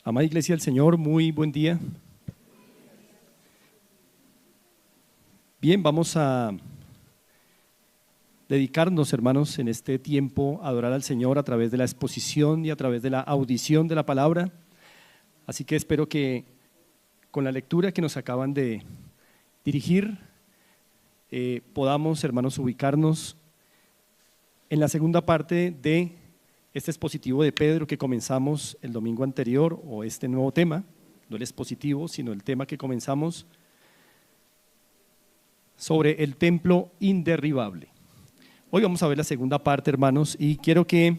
Amada Iglesia del Señor, muy buen día. Bien, vamos a dedicarnos, hermanos, en este tiempo a adorar al Señor a través de la exposición y a través de la audición de la palabra. Así que espero que con la lectura que nos acaban de dirigir podamos, hermanos, ubicarnos en la segunda parte de este expositivo de Pedro que comenzamos el domingo anterior, o este nuevo tema, no el expositivo, sino el tema que comenzamos sobre el templo inderribable. Hoy vamos a ver la segunda parte, hermanos, y quiero que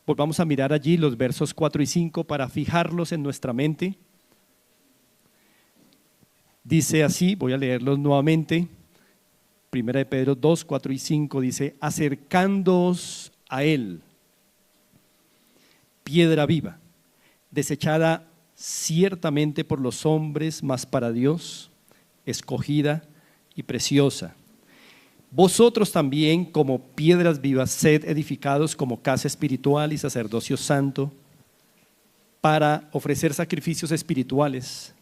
volvamos a mirar allí los versos 4 y 5 para fijarlos en nuestra mente. Dice así, voy a leerlos nuevamente. Primera de Pedro 2, 4 y 5 dice: acercándoos a él, piedra viva, desechada ciertamente por los hombres, mas para Dios, escogida y preciosa. Vosotros también, como piedras vivas, sed edificados como casa espiritual y sacerdocio santo, para ofrecer sacrificios espirituales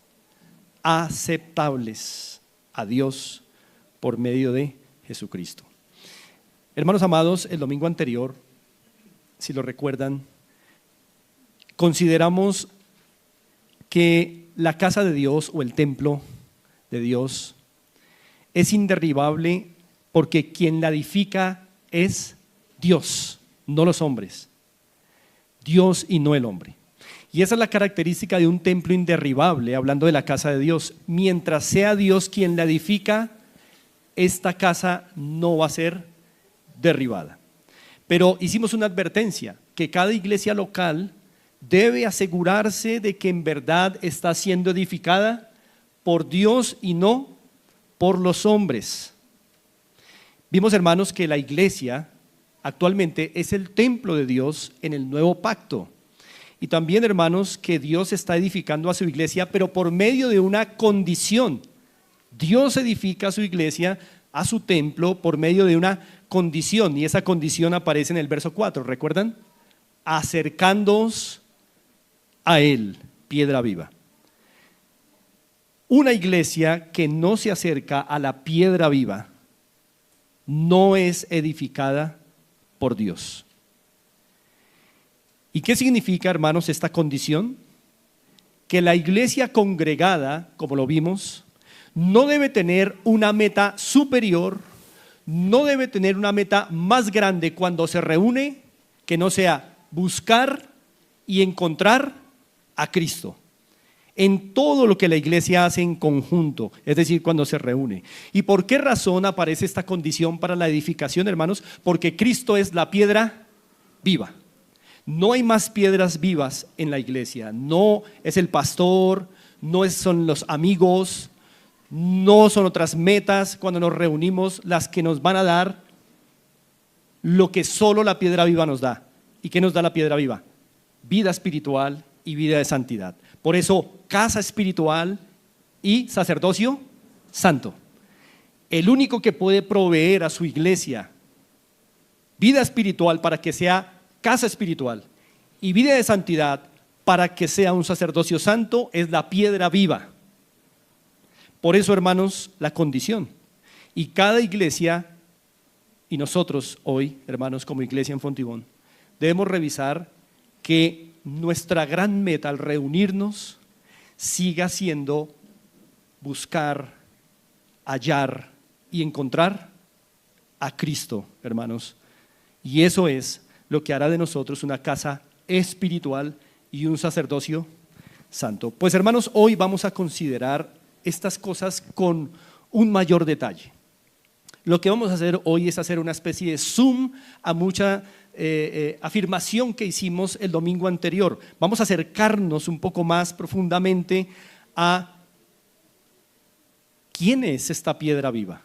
aceptables a Dios por medio de Jesucristo. Hermanos amados, el domingo anterior, si lo recuerdan, consideramos que la casa de Dios o el templo de Dios es inderribable porque quien la edifica es Dios, no los hombres. Dios y no el hombre. Y esa es la característica de un templo inderribable, hablando de la casa de Dios. Mientras sea Dios quien la edifica, esta casa no va a ser derribada. Pero hicimos una advertencia, que cada iglesia local debe asegurarse de que en verdad está siendo edificada por Dios y no por los hombres. Vimos, hermanos, que la iglesia actualmente es el templo de Dios en el nuevo pacto. Y también, hermanos, que Dios está edificando a su iglesia, pero por medio de una condición. Dios edifica a su iglesia, a su templo, por medio de una condición, y esa condición aparece en el verso 4, ¿recuerdan? Acercándoos a él, piedra viva. Una iglesia que no se acerca a la piedra viva no es edificada por Dios. ¿Y qué significa, hermanos, esta condición? Que la iglesia congregada, como lo vimos, no debe tener una meta superior, no debe tener una meta más grande cuando se reúne, que no sea buscar y encontrar a Cristo en todo lo que la iglesia hace en conjunto, es decir, cuando se reúne. ¿Y por qué razón aparece esta condición para la edificación, hermanos? Porque Cristo es la piedra viva. No hay más piedras vivas en la iglesia, no es el pastor, no son los amigos, no son otras metas cuando nos reunimos las que nos van a dar lo que solo la piedra viva nos da. ¿Y qué nos da la piedra viva? Vida espiritual y vida de santidad. Por eso, casa espiritual y sacerdocio santo. El único que puede proveer a su iglesia vida espiritual para que sea casa espiritual y vida de santidad para que sea un sacerdocio santo es la piedra viva. Por eso, hermanos, la condición. Y cada iglesia, y nosotros hoy, hermanos, como iglesia en Fontibón, debemos revisar que nuestra gran meta al reunirnos siga siendo buscar, hallar y encontrar a Cristo, hermanos. Y eso es lo que hará de nosotros una casa espiritual y un sacerdocio santo. Pues, hermanos, hoy vamos a considerar estas cosas con un mayor detalle. Lo que vamos a hacer hoy es hacer una especie de zoom a mucha afirmación que hicimos el domingo anterior. Vamos a acercarnos un poco más profundamente a quién es esta piedra viva,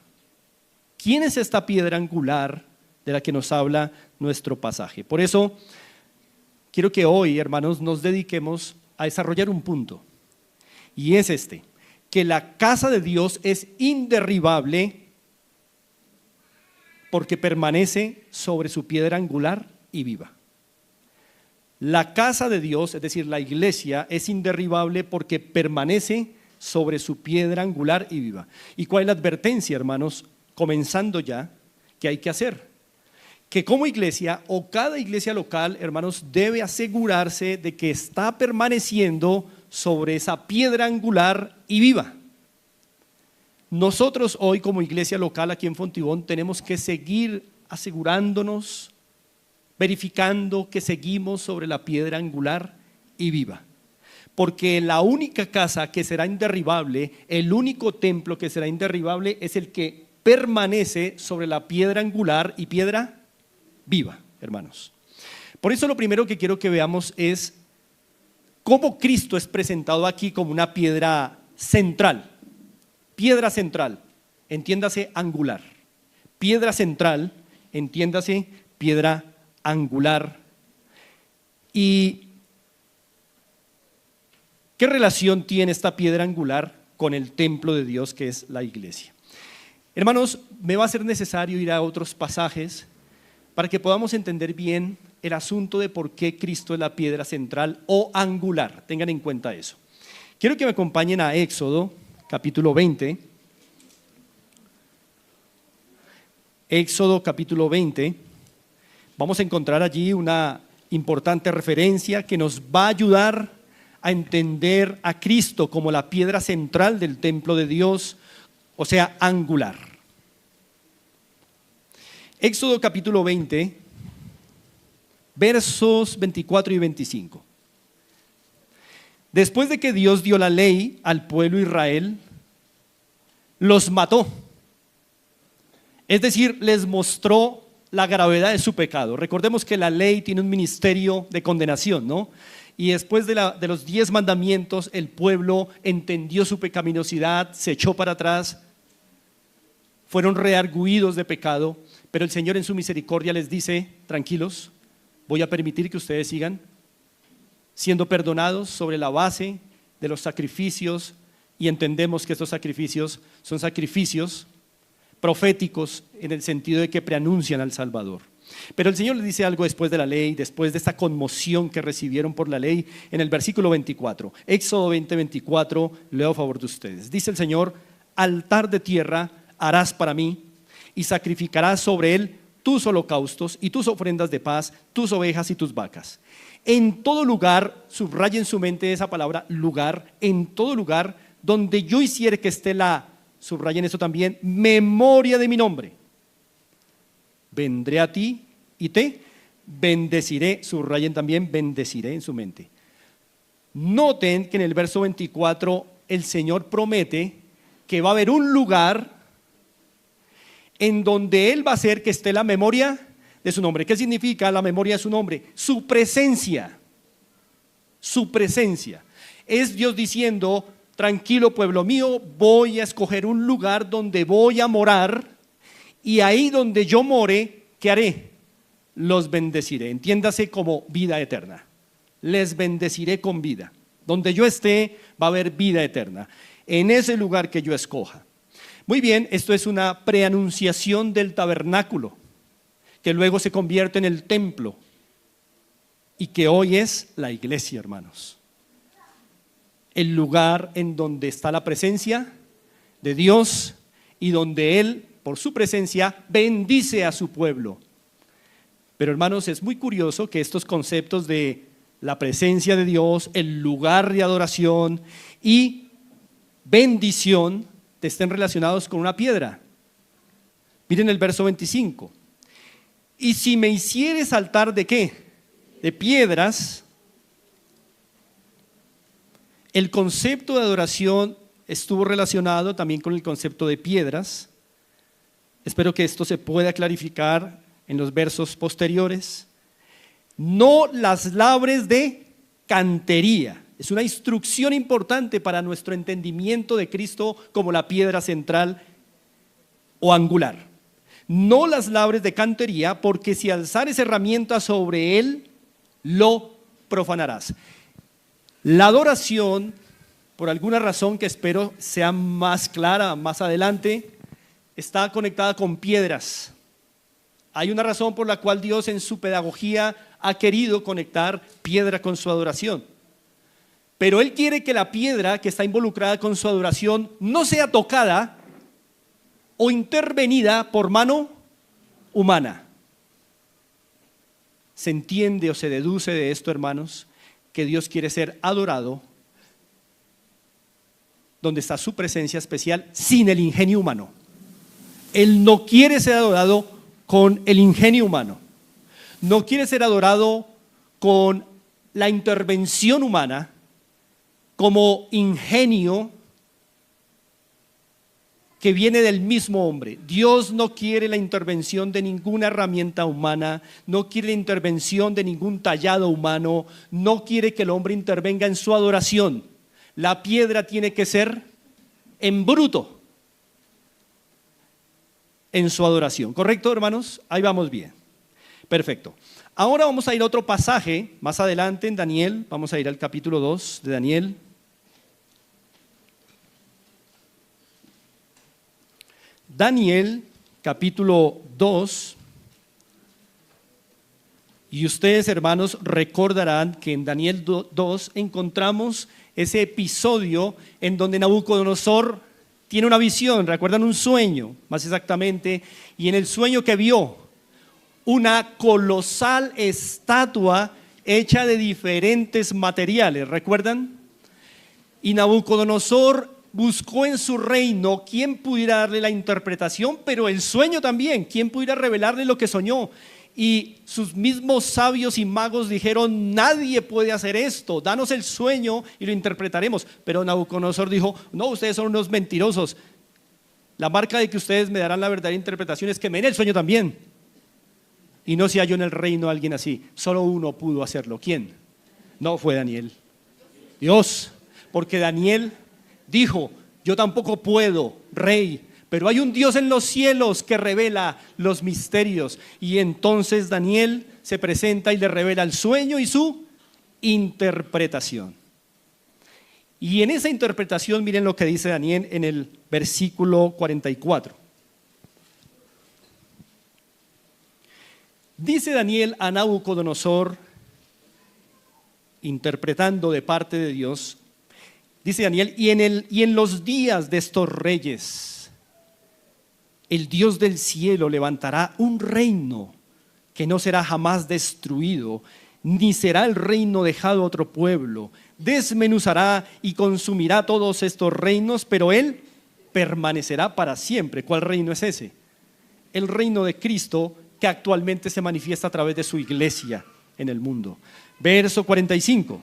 quién es esta piedra angular de la que nos habla nuestro pasaje. Por eso quiero que hoy, hermanos, nos dediquemos a desarrollar un punto, y es este: que la casa de Dios es inderribable porque permanece sobre su piedra angular y viva. La casa de Dios, es decir, la iglesia, es inderribable porque permanece sobre su piedra angular y viva. ¿Y cuál es la advertencia, hermanos, comenzando ya, que hay que hacer? Que como iglesia o cada iglesia local, hermanos, debe asegurarse de que está permaneciendo sobre esa piedra angular y viva. Nosotros hoy como iglesia local aquí en Fontibón tenemos que seguir asegurándonos, verificando que seguimos sobre la piedra angular y viva. Porque la única casa que será inderribable, el único templo que será inderribable es el que permanece sobre la piedra angular y piedra viva, hermanos. Por eso lo primero que quiero que veamos es cómo Cristo es presentado aquí como una piedra central. Piedra central, entiéndase angular. Piedra central, entiéndase piedra angular. ¿Y qué relación tiene esta piedra angular con el templo de Dios que es la iglesia? Hermanos, me va a ser necesario ir a otros pasajes para que podamos entender bien el asunto de por qué Cristo es la piedra central o angular. Tengan en cuenta eso. Quiero que me acompañen a Éxodo, capítulo 20. Éxodo, capítulo 20. Vamos a encontrar allí una importante referencia que nos va a ayudar a entender a Cristo como la piedra central del templo de Dios, o sea, angular. Éxodo capítulo 20, versos 24 y 25. Después de que Dios dio la ley al pueblo de Israel, los mató. Es decir, les mostró la gravedad de su pecado. Recordemos que la ley tiene un ministerio de condenación, ¿no? Y después de los 10 mandamientos, el pueblo entendió su pecaminosidad, se echó para atrás, fueron reargüidos de pecado, pero el Señor en su misericordia les dice: tranquilos, voy a permitir que ustedes sigan siendo perdonados sobre la base de los sacrificios, y entendemos que estos sacrificios son sacrificios proféticos en el sentido de que preanuncian al Salvador. Pero el Señor les dice algo después de la ley, después de esta conmoción que recibieron por la ley, en el versículo 24. Éxodo 20, 24, leo a favor de ustedes. Dice el Señor: altar de tierra harás para mí, y sacrificarás sobre él tus holocaustos y tus ofrendas de paz, tus ovejas y tus vacas. En todo lugar, subraya en su mente esa palabra lugar, en todo lugar donde yo hiciere que esté subrayen eso también, memoria de mi nombre, vendré a ti y te bendeciré. Subrayen también bendeciré en su mente. Noten que en el verso 24 el Señor promete que va a haber un lugar en donde Él va a hacer que esté la memoria de su nombre. ¿Qué significa la memoria de su nombre? Su presencia. Su presencia. Es Dios diciendo: tranquilo pueblo mío, voy a escoger un lugar donde voy a morar, y ahí donde yo more, ¿qué haré? Los bendeciré. Entiéndase como vida eterna. Les bendeciré con vida. Donde yo esté va a haber vida eterna, en ese lugar que yo escoja. Muy bien, esto es una preanunciación del tabernáculo, que luego se convierte en el templo y que hoy es la iglesia, hermanos. El lugar en donde está la presencia de Dios y donde Él, por su presencia, bendice a su pueblo. Pero, hermanos, es muy curioso que estos conceptos de la presencia de Dios, el lugar de adoración y bendición estén relacionados con una piedra. Miren el verso 25. Y si me hicieres altar de ¿qué? De piedras. El concepto de adoración estuvo relacionado también con el concepto de piedras. Espero que esto se pueda clarificar en los versos posteriores. No las labres de cantería. Es una instrucción importante para nuestro entendimiento de Cristo como la piedra central o angular. No las labres de cantería, porque si alzares herramienta sobre él, lo profanarás. La adoración, por alguna razón que espero sea más clara más adelante, está conectada con piedras. Hay una razón por la cual Dios en su pedagogía ha querido conectar piedra con su adoración. Pero Él quiere que la piedra que está involucrada con su adoración no sea tocada o intervenida por mano humana. ¿Se entiende o se deduce de esto, hermanos, que Dios quiere ser adorado donde está su presencia especial sin el ingenio humano? Él no quiere ser adorado con el ingenio humano. No quiere ser adorado con la intervención humana como ingenio que viene del mismo hombre. Dios no quiere la intervención de ninguna herramienta humana, no quiere la intervención de ningún tallado humano, no quiere que el hombre intervenga en su adoración. La piedra tiene que ser en bruto en su adoración. ¿Correcto, hermanos? Ahí vamos bien. Perfecto. Ahora vamos a ir a otro pasaje más adelante en Daniel. Vamos a ir al capítulo 2 de Daniel. Daniel, capítulo 2. Y ustedes, hermanos, recordarán que en Daniel 2 encontramos ese episodio en donde Nabucodonosor tiene una visión, recuerdan un sueño, más exactamente, y en el sueño que vio, una colosal estatua hecha de diferentes materiales, ¿recuerdan? Y Nabucodonosor buscó en su reino quién pudiera darle la interpretación, pero el sueño también, quién pudiera revelarle lo que soñó. Y sus mismos sabios y magos dijeron: nadie puede hacer esto, danos el sueño y lo interpretaremos. Pero Nabucodonosor dijo: no, ustedes son unos mentirosos. La marca de que ustedes me darán la verdadera interpretación es que me den el sueño también. Y no se halló en el reino alguien así. Solo uno pudo hacerlo. ¿Quién? No fue Daniel, Dios. Porque Daniel dijo: yo tampoco puedo, rey, pero hay un Dios en los cielos que revela los misterios. Y entonces Daniel se presenta y le revela el sueño y su interpretación. Y en esa interpretación, miren lo que dice Daniel en el versículo 44. Dice Daniel a Nabucodonosor, interpretando de parte de Dios, dice Daniel: y en los días de estos reyes, el Dios del cielo levantará un reino que no será jamás destruido, ni será el reino dejado a otro pueblo. Desmenuzará y consumirá todos estos reinos, pero Él permanecerá para siempre. ¿Cuál reino es ese? El reino de Cristo, que actualmente se manifiesta a través de su iglesia en el mundo. Verso 45.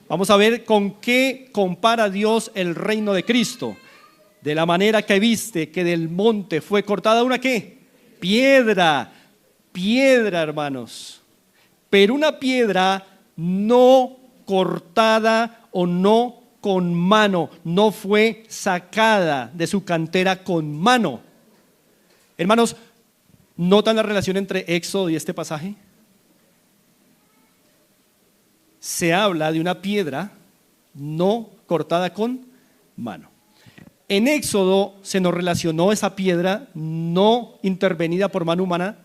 Vamos a ver con qué compara Dios el reino de Cristo. De la manera que viste que del monte fue cortada una ¿qué? Piedra, hermanos. Pero una piedra no cortada o no con mano, no fue sacada de su cantera con mano. Hermanos, ¿notan la relación entre Éxodo y este pasaje? Se habla de una piedra no cortada con mano. En Éxodo se nos relacionó esa piedra no intervenida por mano humana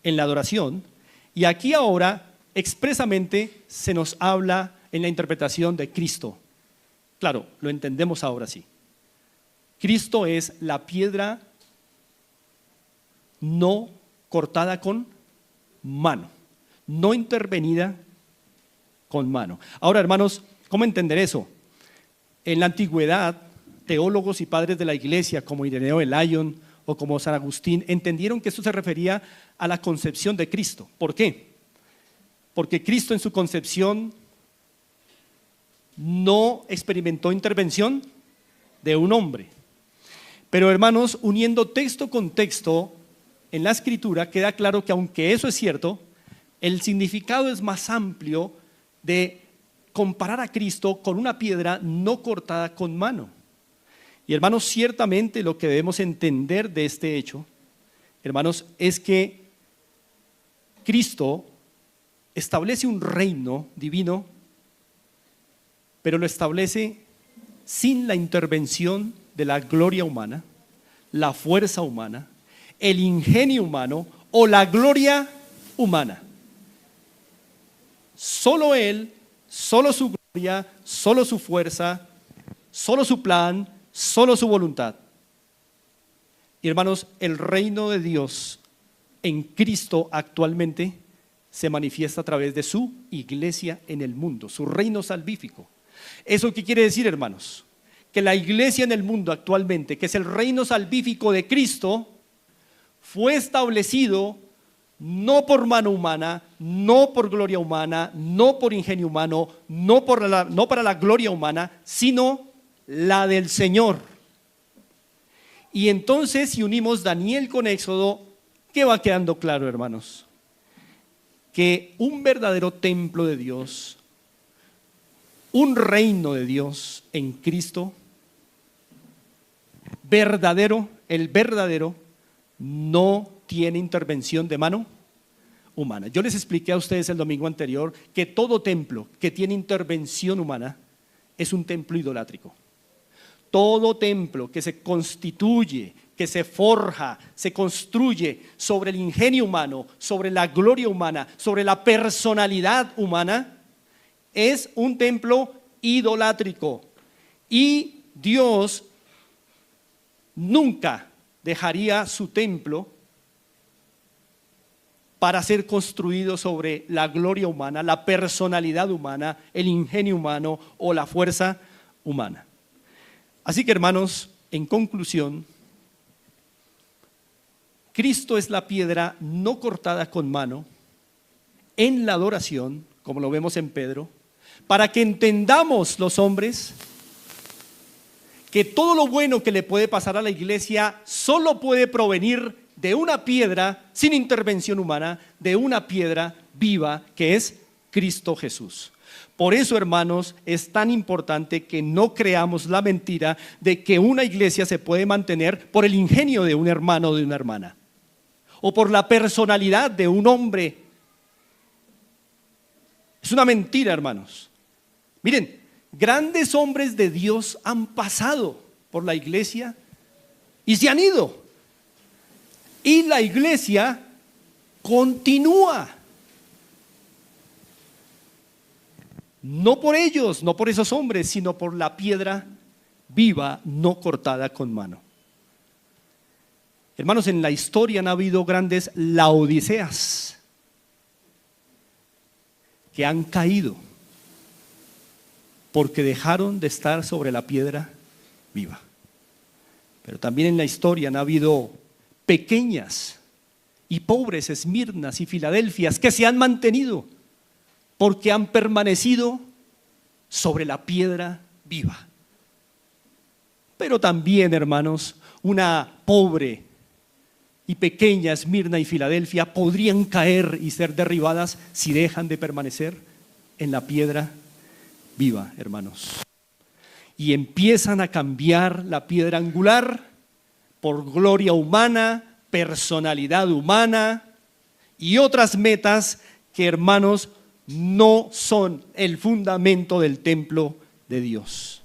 en la adoración, y aquí ahora expresamente se nos habla en la interpretación de Cristo. Claro, lo entendemos ahora sí. Cristo es la piedra no cortada con mano, no intervenida con mano. Ahora, hermanos, ¿cómo entender eso? En la antigüedad, teólogos y padres de la iglesia como Ireneo de Lyon o como San Agustín entendieron que esto se refería a la concepción de Cristo. ¿Por qué? Porque Cristo en su concepción no experimentó intervención de un hombre. Pero, hermanos, uniendo texto con texto en la escritura, queda claro que aunque eso es cierto, el significado es más amplio de comparar a Cristo con una piedra no cortada con mano. Y, hermanos, ciertamente lo que debemos entender de este hecho, hermanos, es que Cristo establece un reino divino, pero lo establece sin la intervención de la gloria humana, la fuerza humana, el ingenio humano o la gloria humana. Solo Él, solo su gloria, solo su fuerza, solo su plan, solo su voluntad. Y hermanos, el reino de Dios en Cristo actualmente se manifiesta a través de su iglesia en el mundo, su reino salvífico. ¿Eso qué quiere decir, hermanos? Que la iglesia en el mundo actualmente, que es el reino salvífico de Cristo, fue establecido no por mano humana, no por gloria humana, no por ingenio humano, no para la gloria humana, sino la del Señor. Y entonces, si unimos Daniel con Éxodo, ¿qué va quedando claro, hermanos? Que un verdadero templo de Dios, un reino de Dios en Cristo, el verdadero, no tiene intervención de mano humana. Yo les expliqué a ustedes el domingo anterior que todo templo que tiene intervención humana es un templo idolátrico. Todo templo que se constituye, que se forja, se construye sobre el ingenio humano, sobre la gloria humana, sobre la personalidad humana, es un templo idolátrico. Y Dios nunca dejaría su templo para ser construido sobre la gloria humana, la personalidad humana, el ingenio humano o la fuerza humana. Así que, hermanos, en conclusión, Cristo es la piedra no cortada con mano en la adoración, como lo vemos en Pedro, para que entendamos los hombres que todo lo bueno que le puede pasar a la iglesia solo puede provenir de una piedra sin intervención humana, de una piedra viva que es Cristo Jesús. Por eso, hermanos, es tan importante que no creamos la mentira de que una iglesia se puede mantener por el ingenio de un hermano o de una hermana, o por la personalidad de un hombre. Es una mentira, hermanos. Miren, grandes hombres de Dios han pasado por la iglesia y se han ido. Y la iglesia continúa. No por ellos, no por esos hombres, sino por la piedra viva, no cortada con mano. Hermanos, en la historia han habido grandes laodiceas que han caído porque dejaron de estar sobre la piedra viva. Pero también en la historia han habido pequeñas y pobres Esmirnas y Filadelfias que se han mantenido porque han permanecido sobre la piedra viva. Pero también, hermanos, una pobre y pequeña Esmirna y Filadelfia podrían caer y ser derribadas si dejan de permanecer en la piedra viva, hermanos. Y empiezan a cambiar la piedra angular por gloria humana, personalidad humana y otras metas que, hermanos, no son el fundamento del templo de Dios.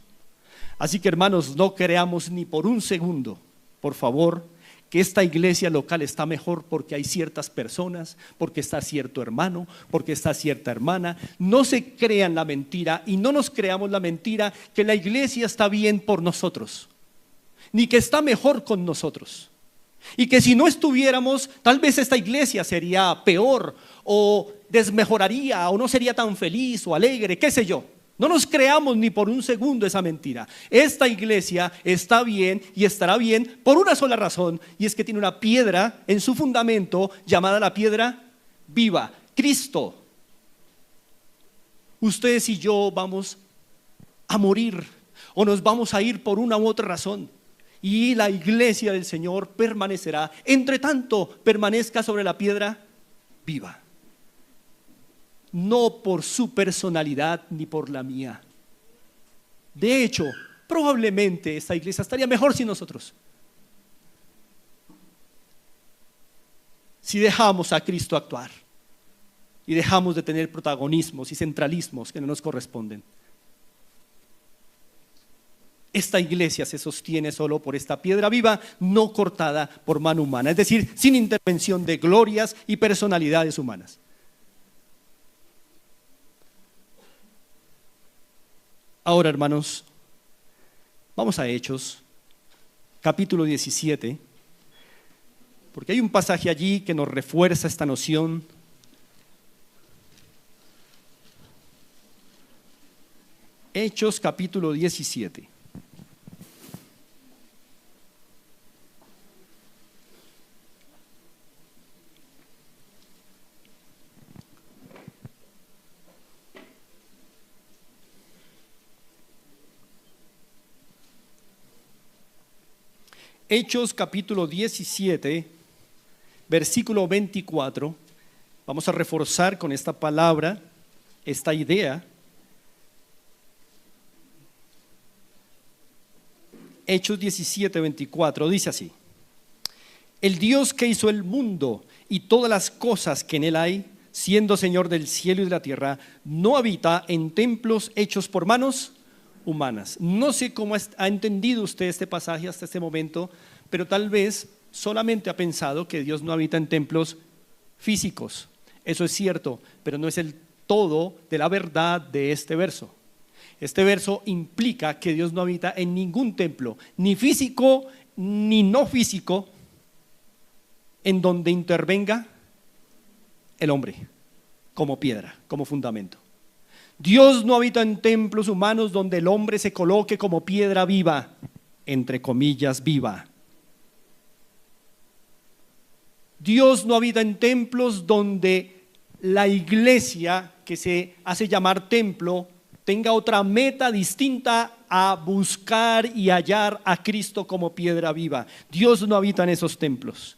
Así que, hermanos, no creamos ni por un segundo, por favor, que esta iglesia local está mejor porque hay ciertas personas, porque está cierto hermano, porque está cierta hermana. No se crean la mentira y no nos creamos la mentira que la iglesia está bien por nosotros, ni que está mejor con nosotros. Y que si no estuviéramos, tal vez esta iglesia sería peor o desmejoraría o no sería tan feliz o alegre, qué sé yo. No nos creamos ni por un segundo esa mentira. Esta iglesia está bien y estará bien por una sola razón, y es que tiene una piedra en su fundamento llamada la piedra viva, Cristo. Ustedes y yo vamos a morir o nos vamos a ir por una u otra razón, y la iglesia del Señor permanecerá, entre tanto permanezca sobre la piedra viva. No por su personalidad ni por la mía. De hecho, probablemente esta iglesia estaría mejor sin nosotros, si dejamos a Cristo actuar y dejamos de tener protagonismos y centralismos que no nos corresponden. Esta iglesia se sostiene solo por esta piedra viva, no cortada por mano humana, es decir, sin intervención de glorias y personalidades humanas. Ahora, hermanos, vamos a Hechos, capítulo 17, porque hay un pasaje allí que nos refuerza esta noción. Hechos, capítulo 17. Hechos capítulo 17, versículo 24. Vamos a reforzar con esta palabra, esta idea. Hechos 17, 24 dice así: el Dios que hizo el mundo y todas las cosas que en él hay, siendo Señor del cielo y de la tierra, no habita en templos hechos por manos humanas. No sé cómo ha entendido usted este pasaje hasta este momento, pero tal vez solamente ha pensado que Dios no habita en templos físicos. Eso es cierto, pero no es el todo de la verdad de este verso. Este verso implica que Dios no habita en ningún templo, ni físico ni no físico, en donde intervenga el hombre como piedra, como fundamento. Dios no habita en templos humanos donde el hombre se coloque como piedra viva, entre comillas, viva. Dios no habita en templos donde la iglesia, que se hace llamar templo, tenga otra meta distinta a buscar y hallar a Cristo como piedra viva. Dios no habita en esos templos.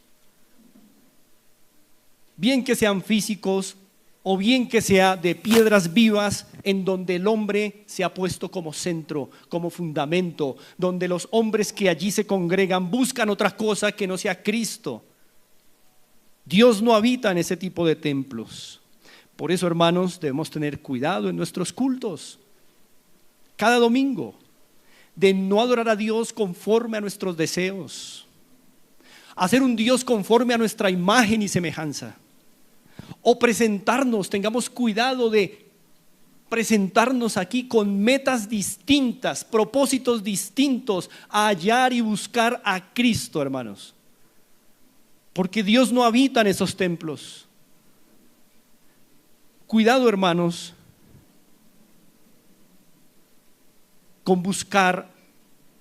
Bien que sean físicos o bien que sea de piedras vivas, en donde el hombre se ha puesto como centro, como fundamento, donde los hombres que allí se congregan buscan otra cosa que no sea Cristo. Dios no habita en ese tipo de templos. Por eso, hermanos, debemos tener cuidado en nuestros cultos, cada domingo, de no adorar a Dios conforme a nuestros deseos, hacer un Dios conforme a nuestra imagen y semejanza, o presentarnos. Tengamos cuidado de presentarnos aquí con metas distintas, propósitos distintos, a hallar y buscar a Cristo, hermanos, porque Dios no habita en esos templos. Cuidado, hermanos, con buscar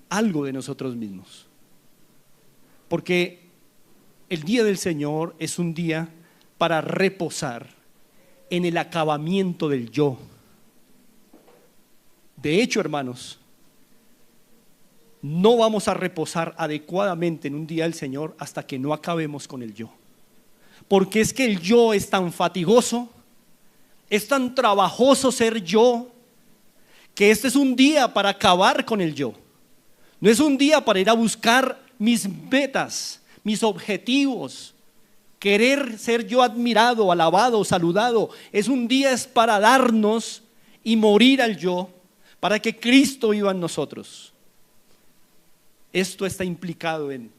algo de nosotros mismos, porque el día del Señor es un día para reposar en el acabamiento del yo. De hecho, hermanos, no vamos a reposar adecuadamente en un día del Señor hasta que no acabemos con el yo, porque es que el yo es tan fatigoso, es tan trabajoso ser yo, que este es un día para acabar con el yo. No es un día para ir a buscar mis metas, mis objetivos, querer ser yo admirado, alabado, saludado. Es un día es para darnos y morir al yo, para que Cristo viva en nosotros. Esto está implicado en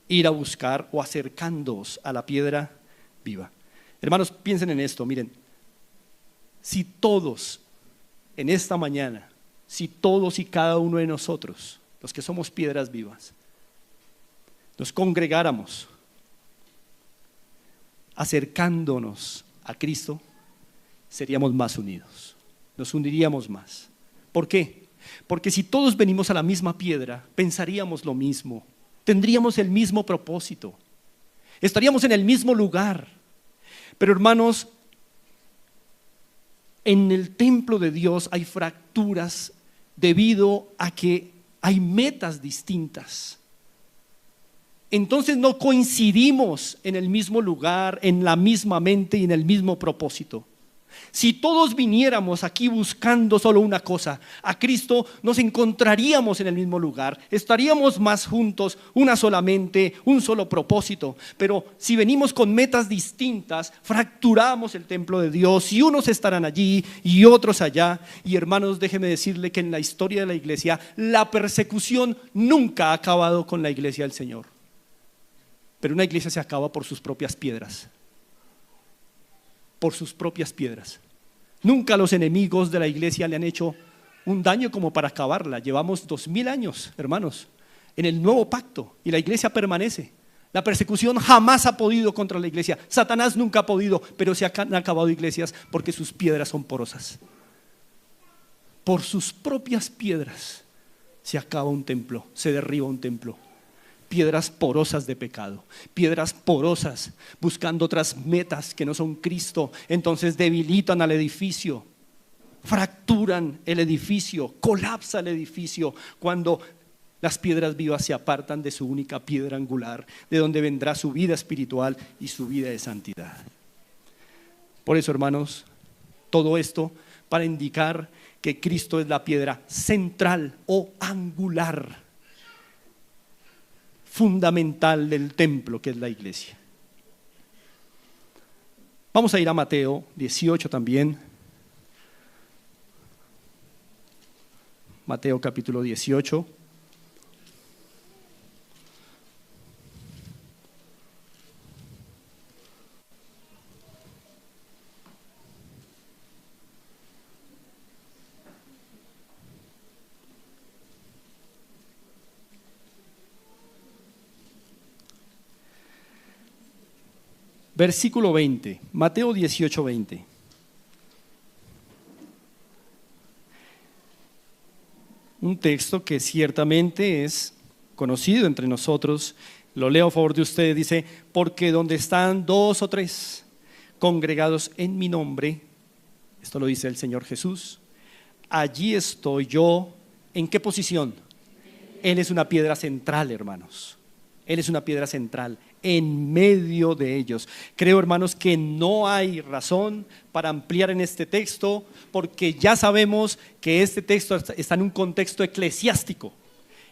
ir a buscar o acercándoos a la piedra viva. Hermanos, piensen en esto, miren, si todos en esta mañana, si todos y cada uno de nosotros, los que somos piedras vivas, nos congregáramos acercándonos a Cristo, seríamos más unidos, nos uniríamos más. ¿Por qué? Porque si todos venimos a la misma piedra, pensaríamos lo mismo, tendríamos el mismo propósito, estaríamos en el mismo lugar. Pero, hermanos, en el templo de Dios hay fracturas debido a que hay metas distintas. Entonces no coincidimos en el mismo lugar, en la misma mente y en el mismo propósito. Si todos viniéramos aquí buscando solo una cosa, a Cristo, nos encontraríamos en el mismo lugar, estaríamos más juntos, una sola mente, un solo propósito. Pero si venimos con metas distintas, fracturamos el templo de Dios y unos estarán allí y otros allá. Y, hermanos, déjeme decirle que en la historia de la iglesia, la persecución nunca ha acabado con la iglesia del Señor. Pero una iglesia se acaba por sus propias piedras. Por sus propias piedras. Nunca los enemigos de la iglesia le han hecho un daño como para acabarla. Llevamos 2000 años, hermanos, en el nuevo pacto y la iglesia permanece. La persecución jamás ha podido contra la iglesia. Satanás nunca ha podido, pero se han acabado iglesias porque sus piedras son porosas. Por sus propias piedras se acaba un templo, se derriba un templo. Piedras porosas de pecado, piedras porosas buscando otras metas que no son Cristo. Entonces debilitan al edificio, fracturan el edificio, colapsa el edificio cuando las piedras vivas se apartan de su única piedra angular, de donde vendrá su vida espiritual y su vida de santidad. Por eso, hermanos, todo esto para indicar que Cristo es la piedra central o angular, fundamental del templo que es la iglesia. Vamos a ir a Mateo 18 también. Mateo capítulo 18. Versículo 20, Mateo 18, 20. Un texto que ciertamente es conocido entre nosotros. Lo leo a favor de ustedes. Dice: porque donde están 2 o 3 congregados en mi nombre, esto lo dice el Señor Jesús, allí estoy yo. ¿En qué posición? Él es una piedra central, hermanos. Él es una piedra central en medio de ellos. Creo, hermanos, que no hay razón para ampliar en este texto, porque ya sabemos que este texto está en un contexto eclesiástico.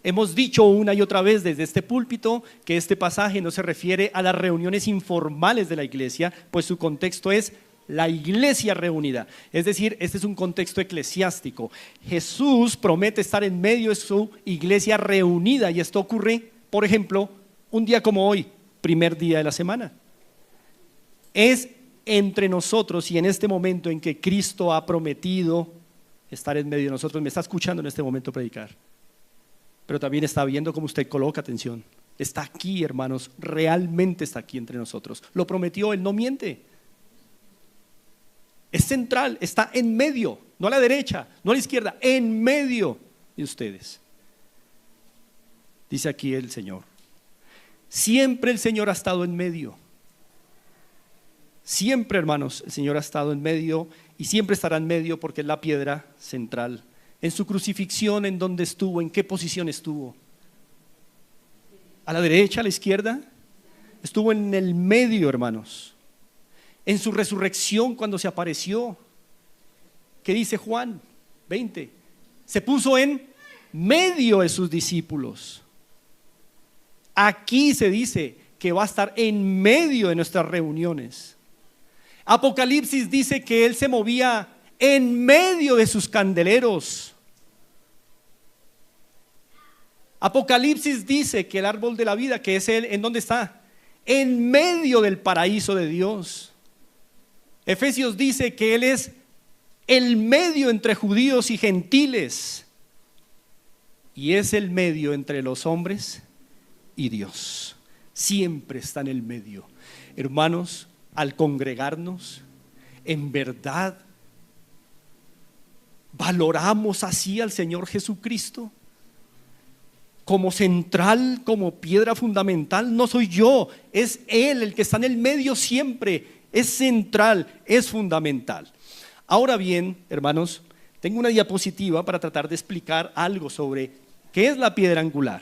Hemos dicho una y otra vez desde este púlpito que este pasaje no se refiere a las reuniones informales de la iglesia, pues su contexto es la iglesia reunida. Es decir, este es un contexto eclesiástico. Jesús promete estar en medio de su iglesia reunida, y esto ocurre, por ejemplo, un día como hoy, primer día de la semana. Es entre nosotros, y en este momento en que Cristo ha prometido estar en medio de nosotros. Me está escuchando en este momento predicar, pero también está viendo cómo usted coloca atención. Está aquí, hermanos, realmente está aquí entre nosotros. Lo prometió, Él no miente. Es central, está en medio, no a la derecha, no a la izquierda, en medio de ustedes. Dice aquí el Señor. Siempre el Señor ha estado en medio. Siempre, hermanos, el Señor ha estado en medio y siempre estará en medio, porque es la piedra central. En su crucifixión, ¿en dónde estuvo? ¿En qué posición estuvo? ¿A la derecha, a la izquierda? Estuvo en el medio, hermanos. En su resurrección, cuando se apareció, ¿qué dice Juan 20? Se puso en medio de sus discípulos. Aquí se dice que va a estar en medio de nuestras reuniones. Apocalipsis dice que Él se movía en medio de sus candeleros. Apocalipsis dice que el árbol de la vida, que es Él, ¿en dónde está? En medio del paraíso de Dios. Efesios dice que Él es el medio entre judíos y gentiles, y es el medio entre los hombres y Dios. Siempre está en el medio. Hermanos, al congregarnos, en verdad valoramos así al Señor Jesucristo como central, como piedra fundamental. No soy yo, es Él el que está en el medio siempre. Es central, es fundamental. Ahora bien, hermanos, tengo una diapositiva para tratar de explicar algo sobre qué es la piedra angular.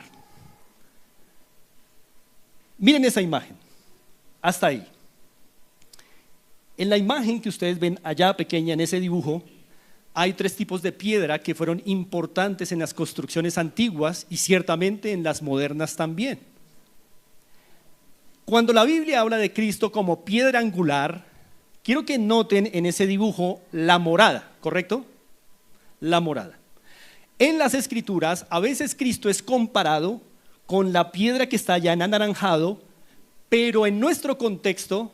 Miren esa imagen, hasta ahí. En la imagen que ustedes ven allá pequeña, en ese dibujo, hay 3 tipos de piedra que fueron importantes en las construcciones antiguas y ciertamente en las modernas también. Cuando la Biblia habla de Cristo como piedra angular, quiero que noten en ese dibujo la morada, ¿correcto? La morada. En las Escrituras, a veces Cristo es comparado con la piedra que está allá en anaranjado, pero en nuestro contexto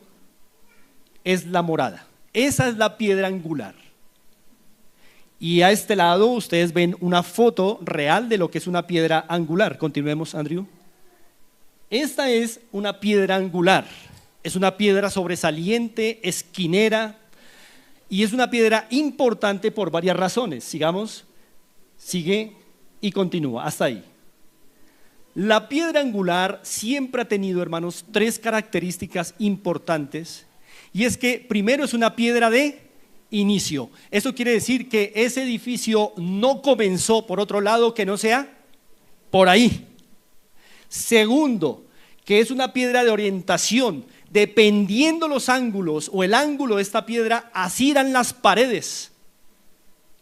es la morada. Esa es la piedra angular. Y a este lado ustedes ven una foto real de lo que es una piedra angular. Continuemos, Andrew. Esta es una piedra angular. Es una piedra sobresaliente, esquinera, y es una piedra importante por varias razones. Sigamos, sigue y continúa, hasta ahí. La piedra angular siempre ha tenido, hermanos, tres características importantes, y es que primero es una piedra de inicio. Eso quiere decir que ese edificio no comenzó por otro lado que no sea por ahí. Segundo, que es una piedra de orientación. Dependiendo los ángulos o el ángulo de esta piedra, así irán las paredes.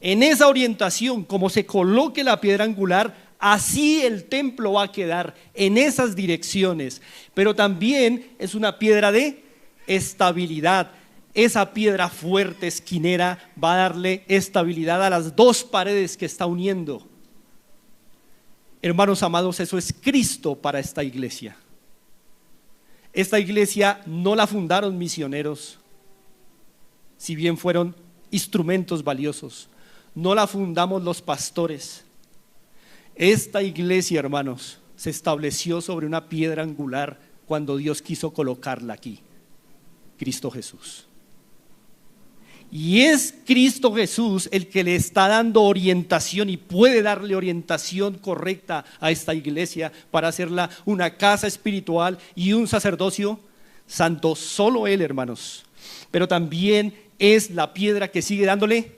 En esa orientación, como se coloque la piedra angular, así el templo va a quedar en esas direcciones. Pero también es una piedra de estabilidad. Esa piedra fuerte, esquinera, va a darle estabilidad a las dos paredes que está uniendo. Hermanos amados, eso es Cristo para esta iglesia. Esta iglesia no la fundaron misioneros, si bien fueron instrumentos valiosos. No la fundamos los pastores. Esta iglesia, hermanos, se estableció sobre una piedra angular cuando Dios quiso colocarla aquí, Cristo Jesús. Y es Cristo Jesús el que le está dando orientación y puede darle orientación correcta a esta iglesia para hacerla una casa espiritual y un sacerdocio santo. Solo Él, hermanos. Pero también es la piedra que sigue dándole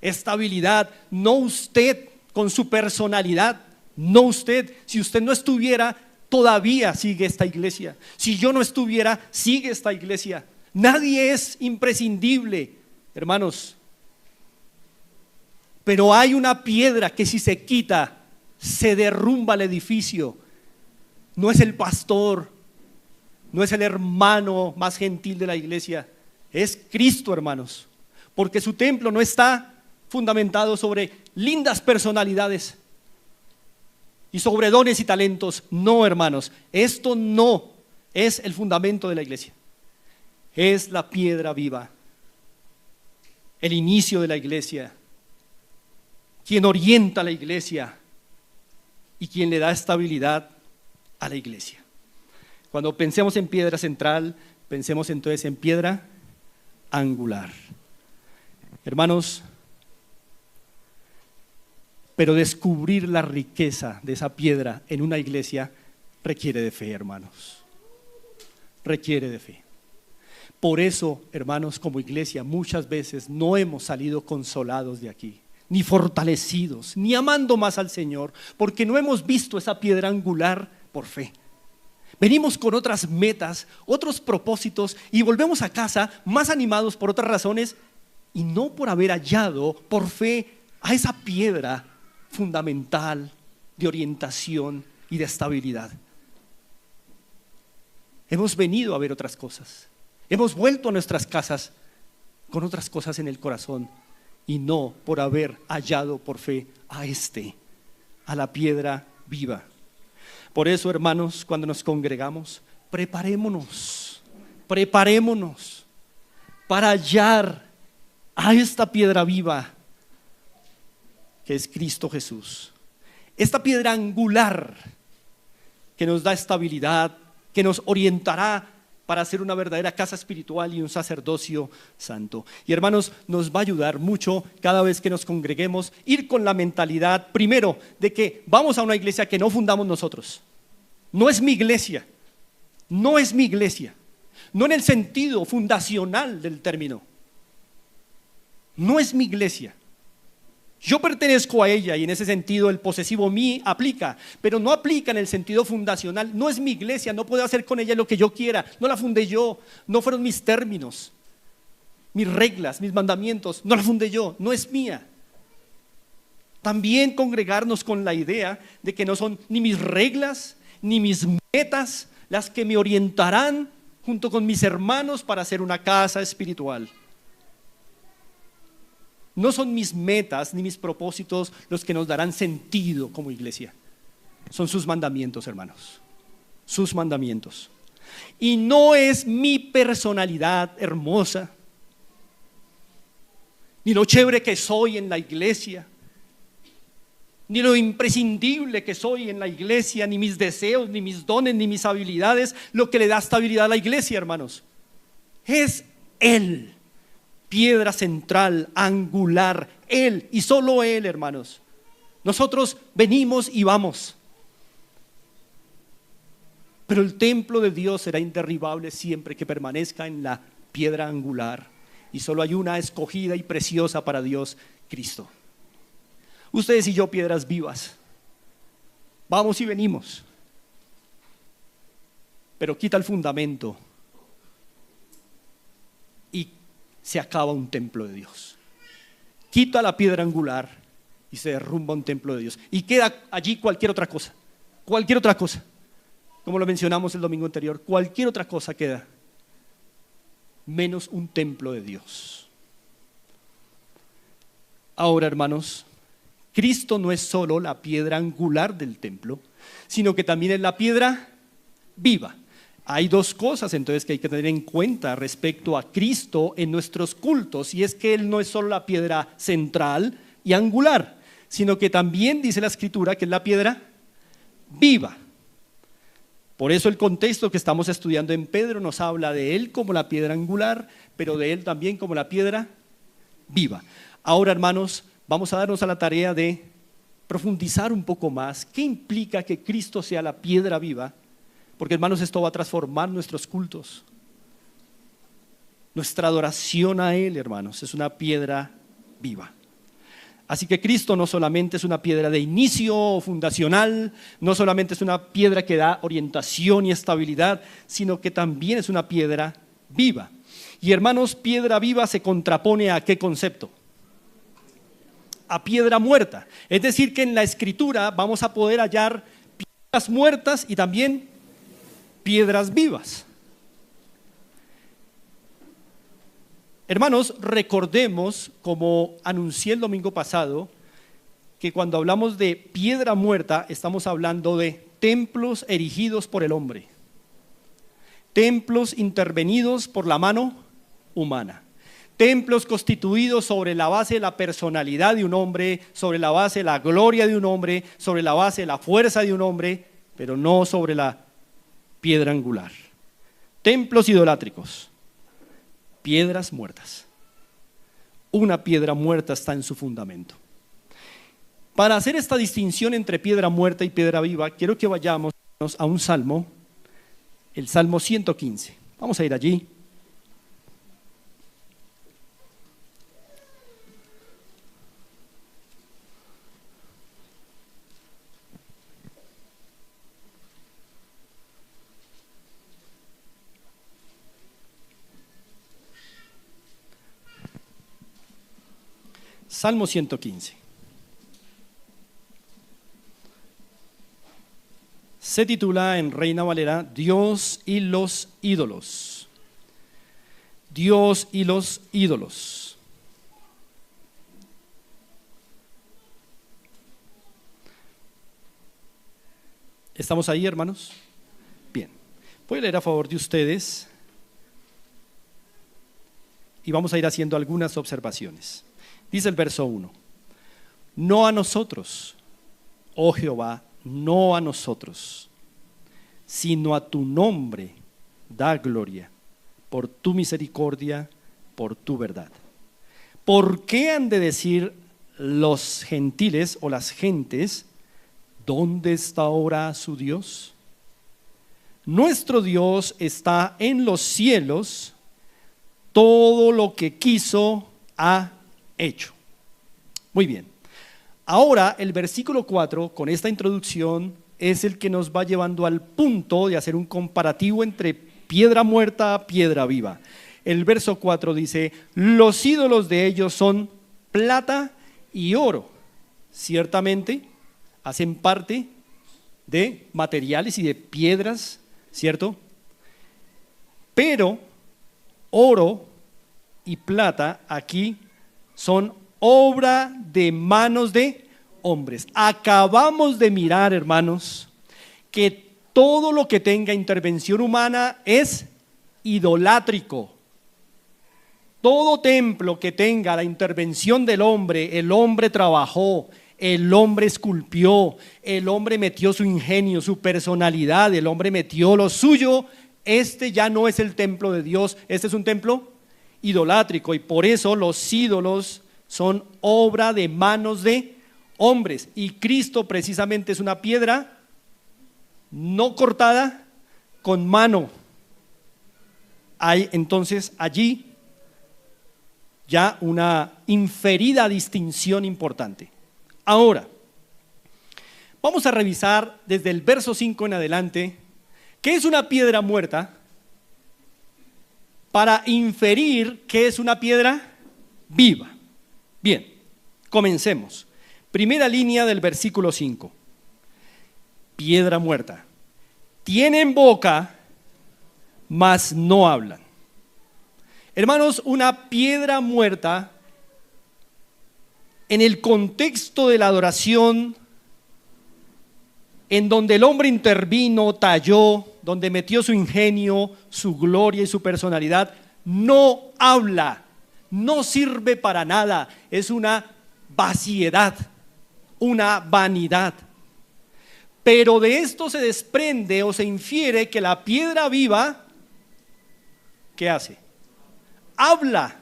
estabilidad. No usted con su personalidad, no usted. Si usted no estuviera, todavía sigue esta iglesia. Si yo no estuviera, sigue esta iglesia. Nadie es imprescindible, hermanos, pero hay una piedra que si se quita, se derrumba el edificio. No es el pastor, no es el hermano más gentil de la iglesia, es Cristo, hermanos, porque su templo no está fundamentado sobre lindas personalidades y sobre dones y talentos. No, hermanos, esto no es el fundamento de la iglesia, es la piedra viva. El inicio de la iglesia, quien orienta a la iglesia y quien le da estabilidad a la iglesia. Cuando pensemos en piedra central, pensemos entonces en piedra angular. Hermanos, pero descubrir la riqueza de esa piedra en una iglesia requiere de fe, hermanos. Requiere de fe. Por eso, hermanos, como iglesia, muchas veces no hemos salido consolados de aquí, ni fortalecidos, ni amando más al Señor, porque no hemos visto esa piedra angular por fe. Venimos con otras metas, otros propósitos y volvemos a casa más animados por otras razones y no por haber hallado por fe a esa piedra fundamental de orientación y de estabilidad. Hemos venido a ver otras cosas. Hemos vuelto a nuestras casas con otras cosas en el corazón y no por haber hallado por fe a la piedra viva. Por eso, hermanos, cuando nos congregamos, preparémonos para hallar a esta piedra viva que es Cristo Jesús. Esta piedra angular que nos da estabilidad, que nos orientará para hacer una verdadera casa espiritual y un sacerdocio santo. Y hermanos, nos va a ayudar mucho cada vez que nos congreguemos, ir con la mentalidad, primero, de que vamos a una iglesia que no fundamos nosotros. No es mi iglesia, no es mi iglesia, no en el sentido fundacional del término. No es mi iglesia. Yo pertenezco a ella y en ese sentido el posesivo mí aplica, pero no aplica en el sentido fundacional. No es mi iglesia, no puedo hacer con ella lo que yo quiera, no la fundé yo, no fueron mis términos, mis reglas, mis mandamientos, no la fundé yo, no es mía. También congregarnos con la idea de que no son ni mis reglas ni mis metas las que me orientarán junto con mis hermanos para hacer una casa espiritual. No son mis metas ni mis propósitos los que nos darán sentido como iglesia. Son sus mandamientos, hermanos. Sus mandamientos. Y no es mi personalidad hermosa ni lo chévere que soy en la iglesia, ni lo imprescindible que soy en la iglesia, ni mis deseos, ni mis dones, ni mis habilidades, lo que le da estabilidad a la iglesia, hermanos. Es Él, piedra central, angular, Él y solo Él, hermanos. Nosotros venimos y vamos, pero el templo de Dios será inderribable siempre que permanezca en la piedra angular. Y solo hay una escogida y preciosa para Dios, Cristo. Ustedes y yo, piedras vivas, vamos y venimos, pero quita el fundamento y se acaba un templo de Dios. Quita la piedra angular y se derrumba un templo de Dios y queda allí cualquier otra cosa, como lo mencionamos el domingo anterior, cualquier otra cosa queda menos un templo de Dios. Ahora, hermanos, Cristo no es solo la piedra angular del templo, sino que también es la piedra viva. Hay dos cosas entonces que hay que tener en cuenta respecto a Cristo en nuestros cultos, y es que Él no es solo la piedra central y angular, sino que también dice la Escritura que es la piedra viva. Por eso el contexto que estamos estudiando en Pedro nos habla de Él como la piedra angular, pero de Él también como la piedra viva. Ahora, hermanos, vamos a darnos a la tarea de profundizar un poco más. ¿Qué implica que Cristo sea la piedra viva? Porque, hermanos, esto va a transformar nuestros cultos. Nuestra adoración a Él, hermanos, es una piedra viva. Así que Cristo no solamente es una piedra de inicio fundacional, no solamente es una piedra que da orientación y estabilidad, sino que también es una piedra viva. Y, hermanos, piedra viva se contrapone ¿a qué concepto? A piedra muerta. Es decir, que en la Escritura vamos a poder hallar piedras muertas y también piedras vivas. Hermanos, recordemos, como anuncié el domingo pasado, que cuando hablamos de piedra muerta estamos hablando de templos erigidos por el hombre, templos intervenidos por la mano humana, templos constituidos sobre la base de la personalidad de un hombre, sobre la base de la gloria de un hombre, sobre la base de la fuerza de un hombre, pero no sobre la piedra angular. Templos idolátricos, piedras muertas. Una piedra muerta está en su fundamento. Para hacer esta distinción entre piedra muerta y piedra viva, quiero que vayamos a un salmo, el Salmo 115. Vamos a ir allí. Salmo 115. Se titula en Reina Valera, Dios y los ídolos. Dios y los ídolos. ¿Estamos ahí, hermanos? Bien. Voy a leer a favor de ustedes y vamos a ir haciendo algunas observaciones. Dice el verso 1, no a nosotros, oh Jehová, no a nosotros, sino a tu nombre da gloria, por tu misericordia, por tu verdad. ¿Por qué han de decir los gentiles o las gentes, ¿dónde está ahora su Dios? Nuestro Dios está en los cielos, todo lo que quiso ha hecho. Muy bien. Ahora el versículo 4 con esta introducción es el que nos va llevando al punto de hacer un comparativo entre piedra muerta, piedra viva. El verso 4 dice, los ídolos de ellos son plata y oro. Ciertamente hacen parte de materiales y de piedras, ¿cierto? Pero oro y plata aquí son obra de manos de hombres. Acabamos de mirar, hermanos, que todo lo que tenga intervención humana es idolátrico. Todo templo que tenga la intervención del hombre, el hombre trabajó, el hombre esculpió, el hombre metió su ingenio, su personalidad, el hombre metió lo suyo, este ya no es el templo de Dios, este es un templo idolátrico, y por eso los ídolos son obra de manos de hombres, y Cristo precisamente es una piedra no cortada con mano. Hay entonces allí ya una inferida distinción importante. Ahora, vamos a revisar desde el verso 5 en adelante qué es una piedra muerta para inferir qué es una piedra viva. Bien, comencemos. Primera línea del versículo 5. Piedra muerta. Tienen boca, mas no hablan. Hermanos, una piedra muerta en el contexto de la adoración, en donde el hombre intervino, talló, donde metió su ingenio, su gloria y su personalidad, no habla, no sirve para nada, es una vaciedad, una vanidad. Pero de esto se desprende o se infiere que la piedra viva, ¿qué hace? Habla.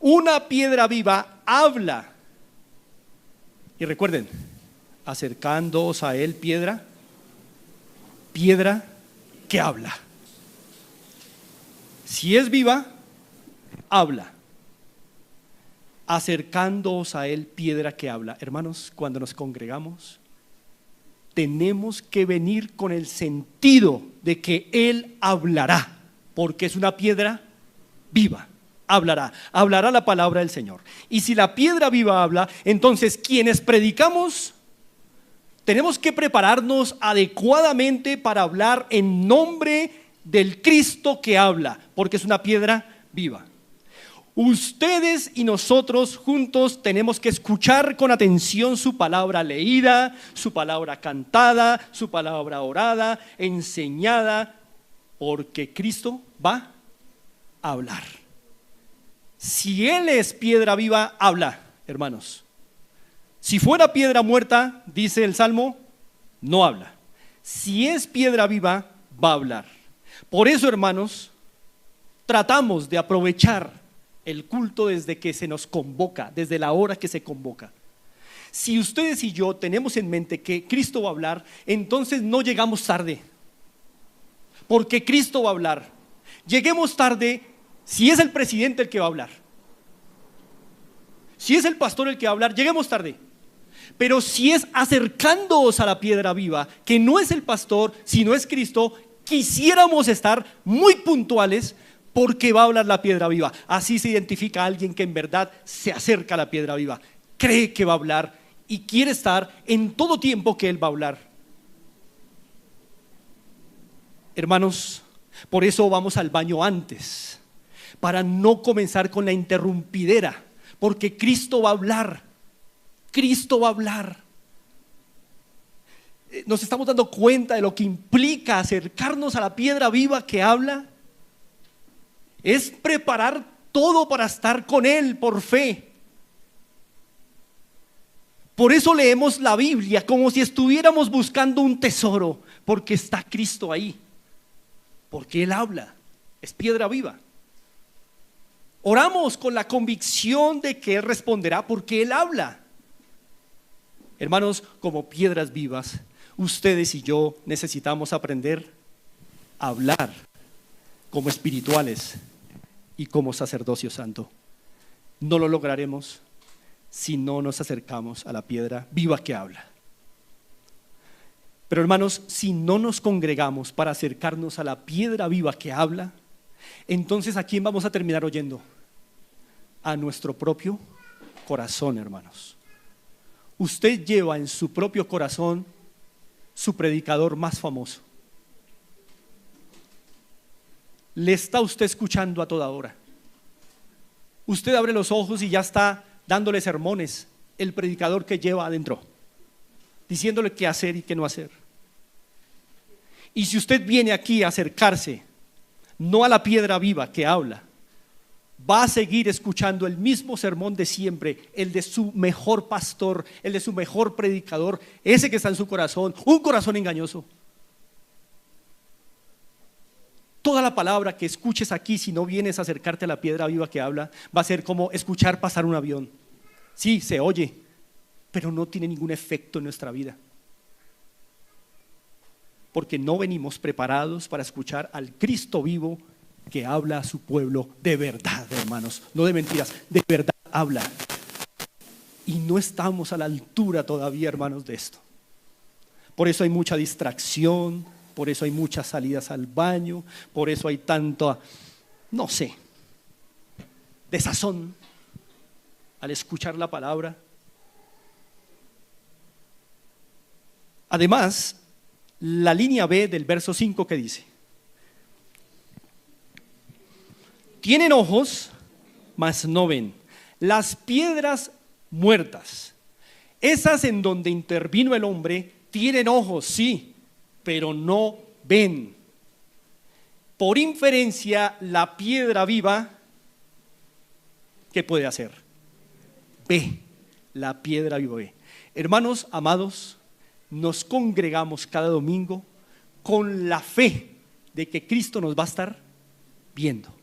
Una piedra viva habla. Y recuerden, acercándoos a él, piedra que habla. Si es viva, habla. Acercándoos a él, piedra que habla. Hermanos, cuando nos congregamos, tenemos que venir con el sentido de que él hablará, porque es una piedra viva. Hablará la palabra del Señor. Y si la piedra viva habla, entonces quienes predicamos tenemos que prepararnos adecuadamente para hablar en nombre del Cristo que habla, porque es una piedra viva. Ustedes y nosotros juntos tenemos que escuchar con atención su palabra leída, su palabra cantada, su palabra orada, enseñada, porque Cristo va a hablar. Si Él es piedra viva, habla, hermanos. Si fuera piedra muerta, dice el Salmo, no habla. Si es piedra viva, va a hablar. Por eso, hermanos, tratamos de aprovechar el culto desde que se nos convoca, desde la hora que se convoca. Si ustedes y yo tenemos en mente que Cristo va a hablar, entonces no llegamos tarde, porque Cristo va a hablar. Lleguemos tarde si es el presidente el que va a hablar, si es el pastor el que va a hablar, lleguemos tarde. Pero si es acercándoos a la piedra viva, que no es el pastor, sino es Cristo, quisiéramos estar muy puntuales, porque va a hablar la piedra viva. Así se identifica a alguien que en verdad se acerca a la piedra viva, cree que va a hablar y quiere estar en todo tiempo que Él va a hablar. Hermanos, por eso vamos al baño antes, para no comenzar con la interrumpidera, porque Cristo va a hablar. Cristo va a hablar. ¿Nos estamos dando cuenta de lo que implica acercarnos a la piedra viva que habla? Es preparar todo para estar con Él por fe. Por eso leemos la Biblia como si estuviéramos buscando un tesoro, porque está Cristo ahí, porque Él habla, es piedra viva. Oramos con la convicción de que Él responderá porque Él habla. Hermanos, como piedras vivas, ustedes y yo necesitamos aprender a hablar como espirituales y como sacerdocio santo. No lo lograremos si no nos acercamos a la piedra viva que habla. Pero hermanos, si no nos congregamos para acercarnos a la piedra viva que habla, entonces ¿a quién vamos a terminar oyendo? A nuestro propio corazón, hermanos. Usted lleva en su propio corazón su predicador más famoso. Le está usted escuchando a toda hora. Usted abre los ojos y ya está dándole sermones el predicador que lleva adentro, diciéndole qué hacer y qué no hacer. Y si usted viene aquí a acercarse, no a la piedra viva que habla, va a seguir escuchando el mismo sermón de siempre, el de su mejor pastor, el de su mejor predicador, ese que está en su corazón, un corazón engañoso. Toda la palabra que escuches aquí, si no vienes a acercarte a la piedra viva que habla, va a ser como escuchar pasar un avión. Sí, se oye, pero no tiene ningún efecto en nuestra vida. Porque no venimos preparados para escuchar al Cristo vivo que habla a su pueblo de verdad, hermanos, no de mentiras, de verdad habla. Y no estamos a la altura todavía, hermanos, de esto. Por eso hay mucha distracción, por eso hay muchas salidas al baño, por eso hay tanto, no sé, desazón al escuchar la palabra. Además, la línea B del verso 5 que dice: tienen ojos, mas no ven. Las piedras muertas, esas en donde intervino el hombre, tienen ojos, sí, pero no ven. Por inferencia, la piedra viva, ¿qué puede hacer? Ve. La piedra viva ve. Hermanos amados, nos congregamos cada domingo con la fe de que Cristo nos va a estar viendo.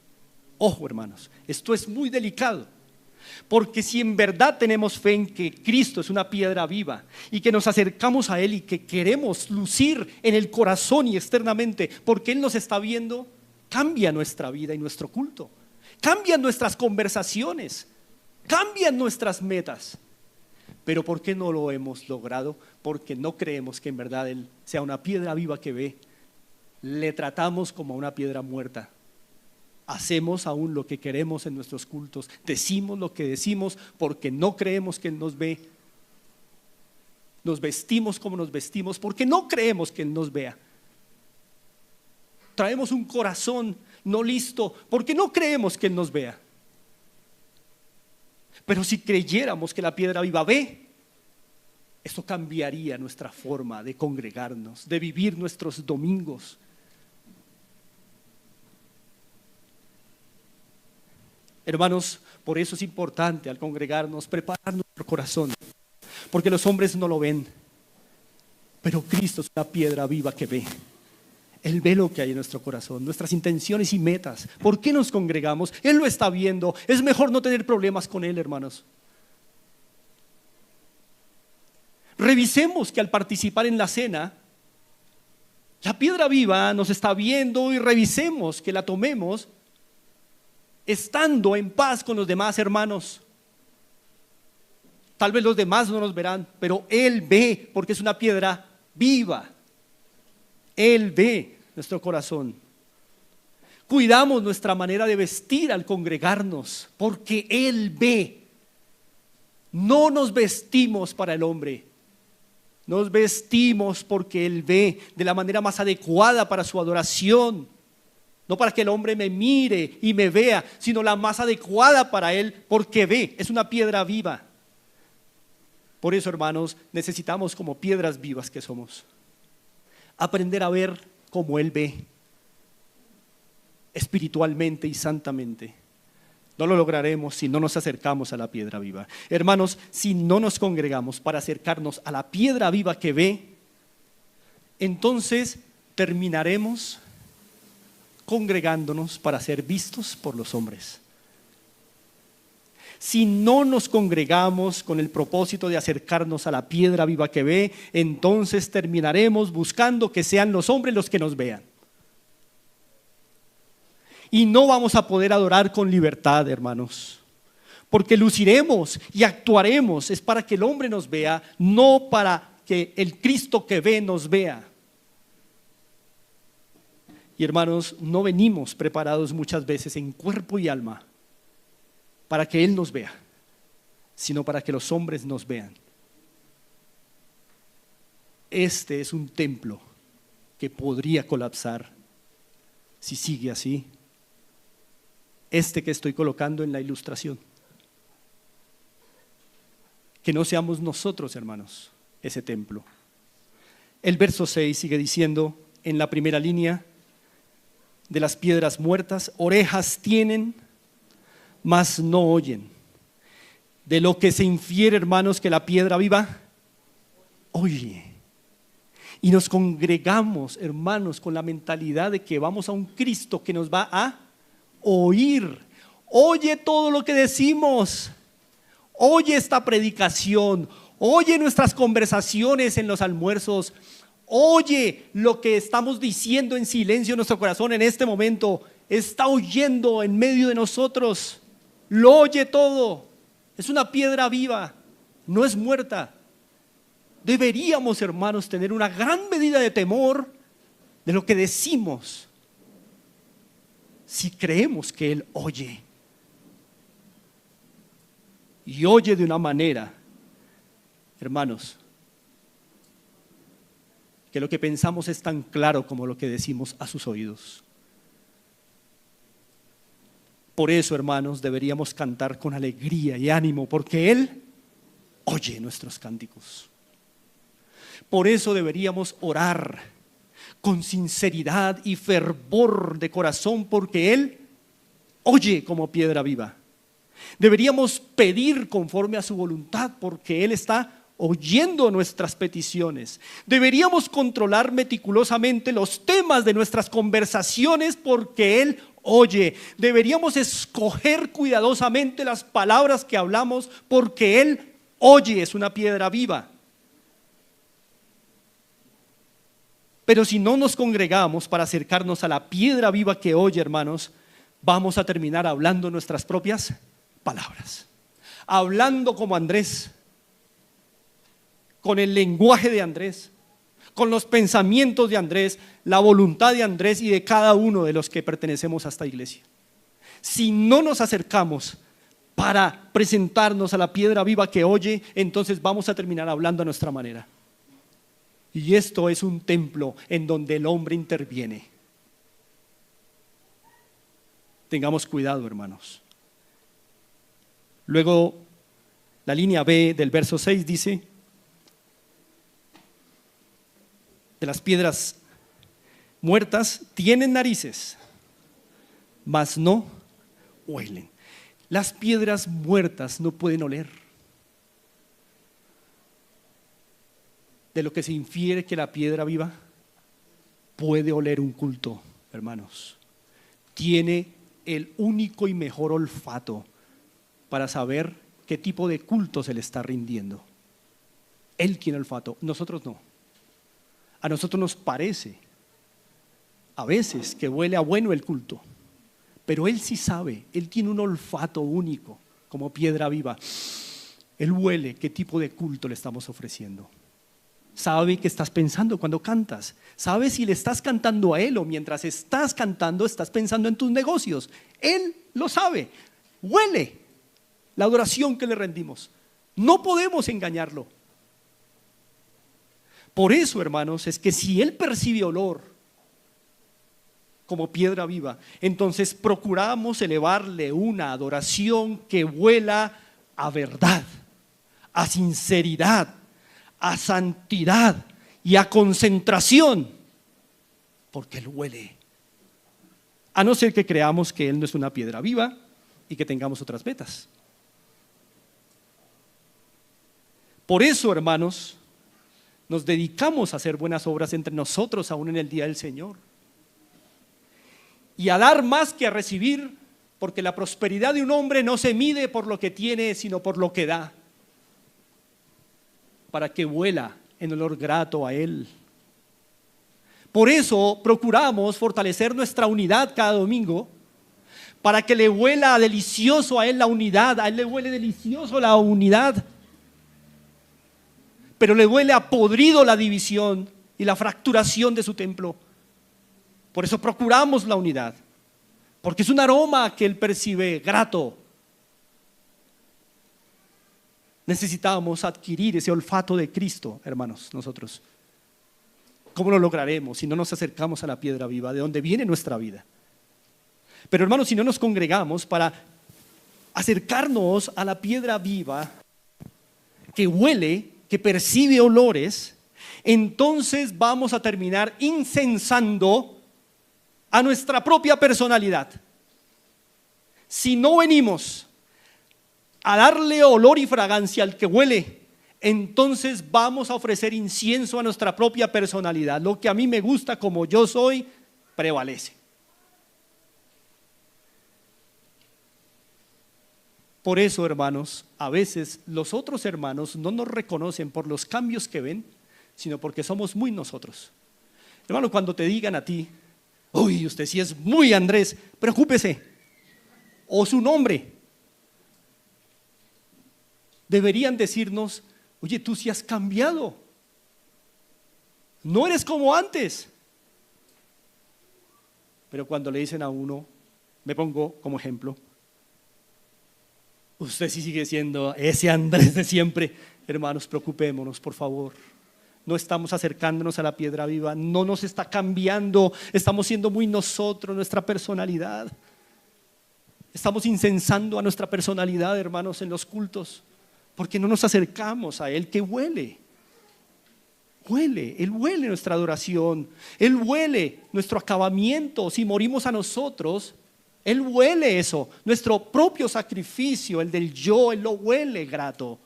Ojo, hermanos, esto es muy delicado, porque si en verdad tenemos fe en que Cristo es una piedra viva y que nos acercamos a Él y que queremos lucir en el corazón y externamente porque Él nos está viendo, cambia nuestra vida y nuestro culto, cambian nuestras conversaciones, cambian nuestras metas. Pero ¿por qué no lo hemos logrado? Porque no creemos que en verdad Él sea una piedra viva que ve. Le tratamos como a una piedra muerta. Hacemos aún lo que queremos en nuestros cultos, decimos lo que decimos porque no creemos que Él nos ve. Nos vestimos como nos vestimos porque no creemos que Él nos vea. Traemos un corazón no listo porque no creemos que Él nos vea. Pero si creyéramos que la piedra viva ve, esto cambiaría nuestra forma de congregarnos, de vivir nuestros domingos. Hermanos, por eso es importante al congregarnos preparar nuestro corazón, porque los hombres no lo ven, pero Cristo es una piedra viva que ve. Él ve lo que hay en nuestro corazón, nuestras intenciones y metas. ¿Por qué nos congregamos? Él lo está viendo. Es mejor no tener problemas con Él, hermanos. Revisemos que al participar en la cena, la piedra viva nos está viendo, y revisemos que la tomemos estando en paz con los demás hermanos. Tal vez los demás no nos verán, pero Él ve, porque es una piedra viva. Él ve nuestro corazón. Cuidamos nuestra manera de vestir al congregarnos, porque Él ve. No nos vestimos para el hombre, nos vestimos porque Él ve de la manera más adecuada para su adoración. No para que el hombre me mire y me vea, sino la más adecuada para Él, porque ve, es una piedra viva. Por eso, hermanos, necesitamos, como piedras vivas que somos, aprender a ver como Él ve, espiritualmente y santamente. No lo lograremos si no nos acercamos a la piedra viva. Hermanos, si no nos congregamos para acercarnos a la piedra viva que ve, entonces terminaremos congregándonos para ser vistos por los hombres. Si no nos congregamos con el propósito de acercarnos a la piedra viva que ve, entonces terminaremos buscando que sean los hombres los que nos vean. Y no vamos a poder adorar con libertad, hermanos, porque luciremos y actuaremos es para que el hombre nos vea, no para que el Cristo que ve nos vea. Y hermanos, no venimos preparados muchas veces en cuerpo y alma para que Él nos vea, sino para que los hombres nos vean. Este es un templo que podría colapsar si sigue así. Este que estoy colocando en la ilustración. Que no seamos nosotros, hermanos, ese templo. El verso 6 sigue diciendo en la primera línea: de las piedras muertas, orejas tienen, mas no oyen. De lo que se infiere, hermanos, que la piedra viva oye. Y nos congregamos, hermanos, con la mentalidad de que vamos a un Cristo que nos va a oír. Oye todo lo que decimos. Oye esta predicación. Oye nuestras conversaciones en los almuerzos. Oye lo que estamos diciendo en silencio en nuestro corazón en este momento. Está oyendo en medio de nosotros. Lo oye todo. Es una piedra viva, no es muerta. Deberíamos, hermanos, tener una gran medida de temor de lo que decimos, si creemos que Él oye. Y oye de una manera, hermanos, que lo que pensamos es tan claro como lo que decimos a sus oídos. Por eso, hermanos, deberíamos cantar con alegría y ánimo, porque Él oye nuestros cánticos. Por eso deberíamos orar con sinceridad y fervor de corazón, porque Él oye como piedra viva. Deberíamos pedir conforme a su voluntad, porque Él está oyendo nuestras peticiones. Deberíamos controlar meticulosamente los temas de nuestras conversaciones, porque Él oye. Deberíamos escoger cuidadosamente las palabras que hablamos, porque Él oye, es una piedra viva. Pero si no nos congregamos para acercarnos a la piedra viva que oye, hermanos, vamos a terminar hablando nuestras propias palabras, hablando como Andrés, con el lenguaje de Andrés, con los pensamientos de Andrés, la voluntad de Andrés y de cada uno de los que pertenecemos a esta iglesia. Si no nos acercamos para presentarnos a la piedra viva que oye, entonces vamos a terminar hablando a nuestra manera. Y esto es un templo en donde el hombre interviene. Tengamos cuidado, hermanos. Luego, la línea B del verso 6 dice: de las piedras muertas tienen narices, mas no huelen. Las piedras muertas no pueden oler. De lo que se infiere que la piedra viva puede oler un culto, hermanos. Tiene el único y mejor olfato para saber qué tipo de culto se le está rindiendo. Él tiene olfato, nosotros no. A nosotros nos parece a veces que huele a bueno el culto, pero Él sí sabe. Él tiene un olfato único como piedra viva. Él huele qué tipo de culto le estamos ofreciendo. Sabe qué estás pensando cuando cantas. Sabe si le estás cantando a Él o mientras estás cantando estás pensando en tus negocios. Él lo sabe. Huele la adoración que le rendimos. No podemos engañarlo. Por eso, hermanos, es que si Él percibe olor como piedra viva, entonces procuramos elevarle una adoración que huela a verdad, a sinceridad, a santidad y a concentración, porque Él huele. A no ser que creamos que Él no es una piedra viva y que tengamos otras metas. Por eso, hermanos, nos dedicamos a hacer buenas obras entre nosotros aún en el día del Señor. Y a dar más que a recibir, porque la prosperidad de un hombre no se mide por lo que tiene, sino por lo que da, para que huela en olor grato a Él. Por eso procuramos fortalecer nuestra unidad cada domingo, para que le huela delicioso a Él la unidad. A Él le huele delicioso la unidad, pero le huele a podrido la división y la fracturación de su templo. Por eso procuramos la unidad, porque es un aroma que Él percibe grato. Necesitamos adquirir ese olfato de Cristo, hermanos, nosotros. ¿Cómo lo lograremos si no nos acercamos a la piedra viva, de donde viene nuestra vida? Pero, hermanos, si no nos congregamos para acercarnos a la piedra viva que huele, que percibe olores, entonces vamos a terminar incensando a nuestra propia personalidad. Si no venimos a darle olor y fragancia al que huele, entonces vamos a ofrecer incienso a nuestra propia personalidad. Lo que a mí me gusta como yo soy, prevalece. Por eso, hermanos, a veces los otros hermanos no nos reconocen por los cambios que ven, sino porque somos muy nosotros. Hermano, cuando te digan a ti, uy, usted sí es muy Andrés, preocúpese, o su nombre, deberían decirnos, oye, tú sí has cambiado, no eres como antes. Pero cuando le dicen a uno, me pongo como ejemplo, usted sí sigue siendo ese Andrés de siempre. Hermanos, preocupémonos, por favor. No estamos acercándonos a la piedra viva, no nos está cambiando, estamos siendo muy nosotros, nuestra personalidad. Estamos incensando a nuestra personalidad, hermanos, en los cultos, porque no nos acercamos a Él que huele. Él huele nuestra adoración, Él huele nuestro acabamiento. Si morimos a nosotros, Él huele eso, nuestro propio sacrificio, el del yo, Él lo huele grato.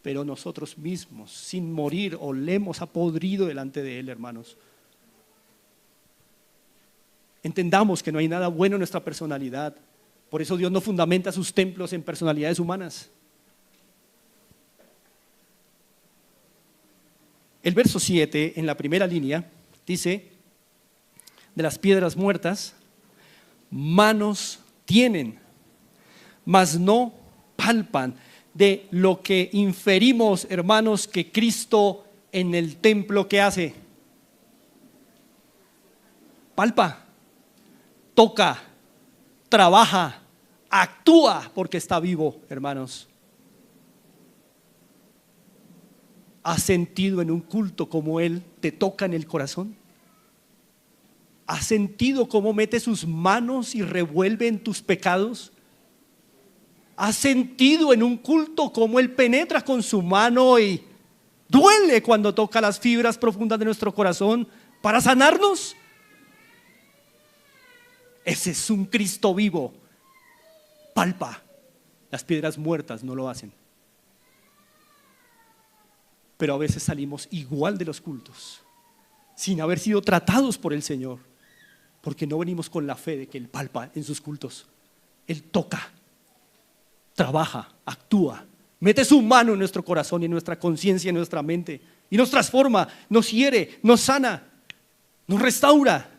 Pero nosotros mismos, sin morir, olemos a podrido delante de Él, hermanos. Entendamos que no hay nada bueno en nuestra personalidad. Por eso Dios no fundamenta sus templos en personalidades humanas. El verso 7, en la primera línea, dice, de las piedras muertas, manos tienen, mas no palpan. De lo que inferimos, hermanos, que Cristo en el templo, ¿qué hace? Palpa, toca, trabaja, actúa porque está vivo, hermanos. ¿Has sentido en un culto como Él te toca en el corazón? ¿Has sentido cómo mete sus manos y revuelve en tus pecados? ¿Has sentido en un culto cómo Él penetra con su mano y duele cuando toca las fibras profundas de nuestro corazón para sanarnos? Ese es un Cristo vivo. Palpa. Las piedras muertas no lo hacen. Pero a veces salimos igual de los cultos, sin haber sido tratados por el Señor, porque no venimos con la fe de que Él palpa en sus cultos. Él toca, trabaja, actúa, mete su mano en nuestro corazón y en nuestra conciencia y en nuestra mente y nos transforma, nos hiere, nos sana, nos restaura.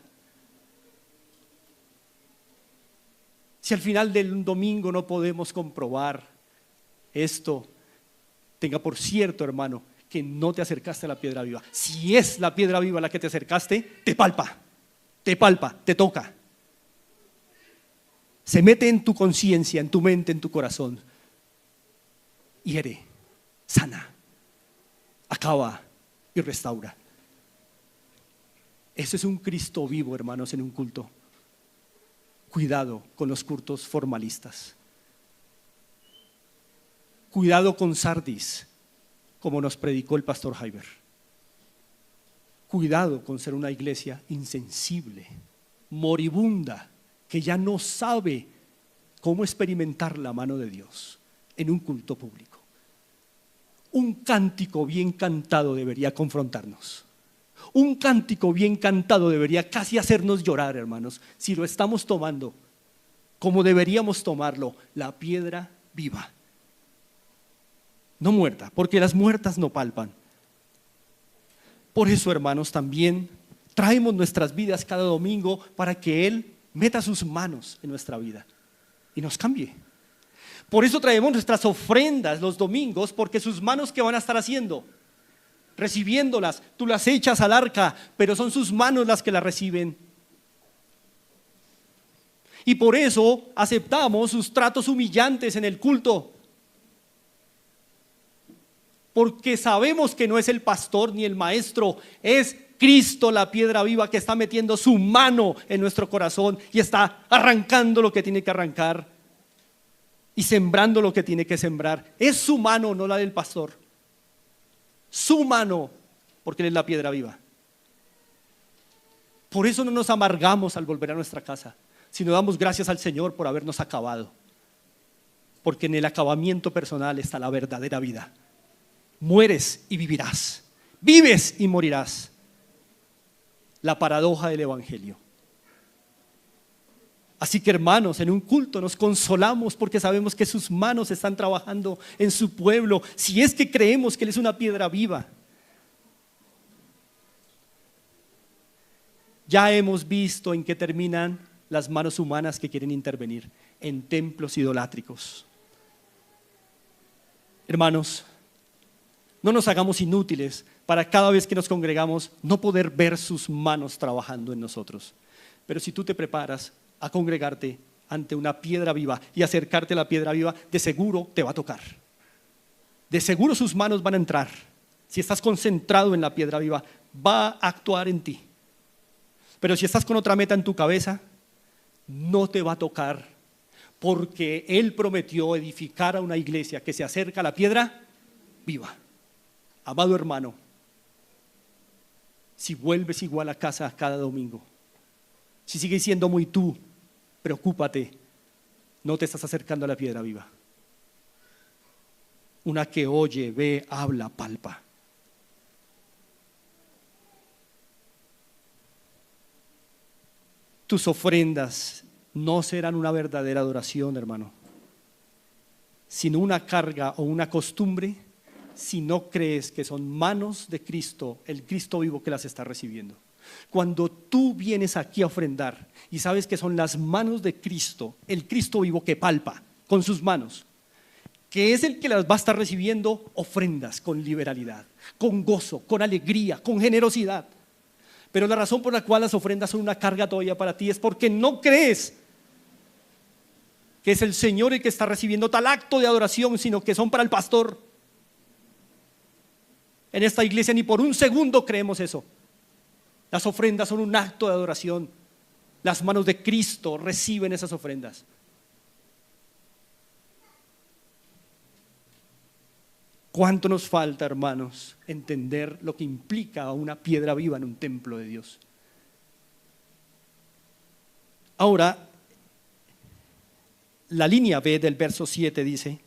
Si al final del domingo no podemos comprobar esto, tenga por cierto, hermano, que no te acercaste a la piedra viva. Si es la piedra viva a la que te acercaste, te palpa, te toca. Se mete en tu conciencia, en tu mente, en tu corazón. Hiere, sana, acaba y restaura. Ese es un Cristo vivo, hermanos, en un culto. Cuidado con los cultos formalistas. Cuidado con Sardis, como nos predicó el pastor Jaiber. Cuidado con ser una iglesia insensible, moribunda, que ya no sabe cómo experimentar la mano de Dios en un culto público. Un cántico bien cantado debería confrontarnos. Un cántico bien cantado debería casi hacernos llorar, hermanos, si lo estamos tomando como deberíamos tomarlo, la piedra viva. No muerta, porque las muertas no palpan. Por eso, hermanos, también traemos nuestras vidas cada domingo para que Él meta sus manos en nuestra vida y nos cambie. Por eso traemos nuestras ofrendas los domingos, porque sus manos, ¿qué van a estar haciendo? Recibiéndolas. Tú las echas al arca, pero son sus manos las que las reciben. Y por eso aceptamos sus tratos humillantes en el culto, porque sabemos que no es el pastor ni el maestro, es Cristo, la piedra viva, que está metiendo su mano en nuestro corazón y está arrancando lo que tiene que arrancar y sembrando lo que tiene que sembrar. Es su mano, no la del pastor. Su mano, porque Él es la piedra viva. Por eso no nos amargamos al volver a nuestra casa, sino damos gracias al Señor por habernos acabado. Porque en el acabamiento personal está la verdadera vida. Mueres y vivirás. Vives y morirás. La paradoja del Evangelio. Así que, hermanos, en un culto nos consolamos porque sabemos que sus manos están trabajando en su pueblo, si es que creemos que Él es una piedra viva. Ya hemos visto en qué terminan las manos humanas que quieren intervenir en templos idolátricos. Hermanos, no nos hagamos inútiles para cada vez que nos congregamos no poder ver sus manos trabajando en nosotros. Pero si tú te preparas a congregarte ante una piedra viva y acercarte a la piedra viva, de seguro te va a tocar. De seguro sus manos van a entrar. Si estás concentrado en la piedra viva, va a actuar en ti. Pero si estás con otra meta en tu cabeza, no te va a tocar, porque Él prometió edificar a una iglesia que se acerca a la piedra viva. Amado hermano, si vuelves igual a casa cada domingo, si sigues siendo muy tú, preocúpate, no te estás acercando a la piedra viva. Una que oye, ve, habla, palpa. Tus ofrendas no serán una verdadera adoración, hermano, sino una carga o una costumbre si no crees que son manos de Cristo, el Cristo vivo que las está recibiendo. Cuando tú vienes aquí a ofrendar y sabes que son las manos de Cristo, el Cristo vivo que palpa con sus manos, que es el que las va a estar recibiendo, ofrendas con liberalidad, con gozo, con alegría, con generosidad. Pero la razón por la cual las ofrendas son una carga todavía para ti es porque no crees que es el Señor el que está recibiendo tal acto de adoración, sino que son para el pastor. En esta iglesia ni por un segundo creemos eso. Las ofrendas son un acto de adoración. Las manos de Cristo reciben esas ofrendas. ¿Cuánto nos falta, hermanos, entender lo que implica una piedra viva en un templo de Dios? Ahora, la línea B del verso 7 dice: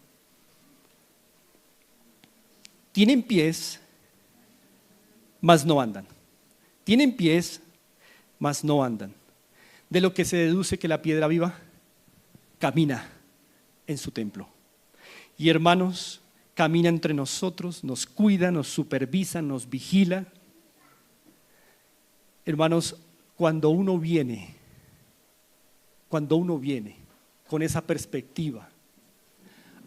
tienen pies, mas no andan. Tienen pies, mas no andan. De lo que se deduce que la piedra viva camina en su templo. Y hermanos, camina entre nosotros, nos cuida, nos supervisa, nos vigila. Hermanos, cuando uno viene con esa perspectiva,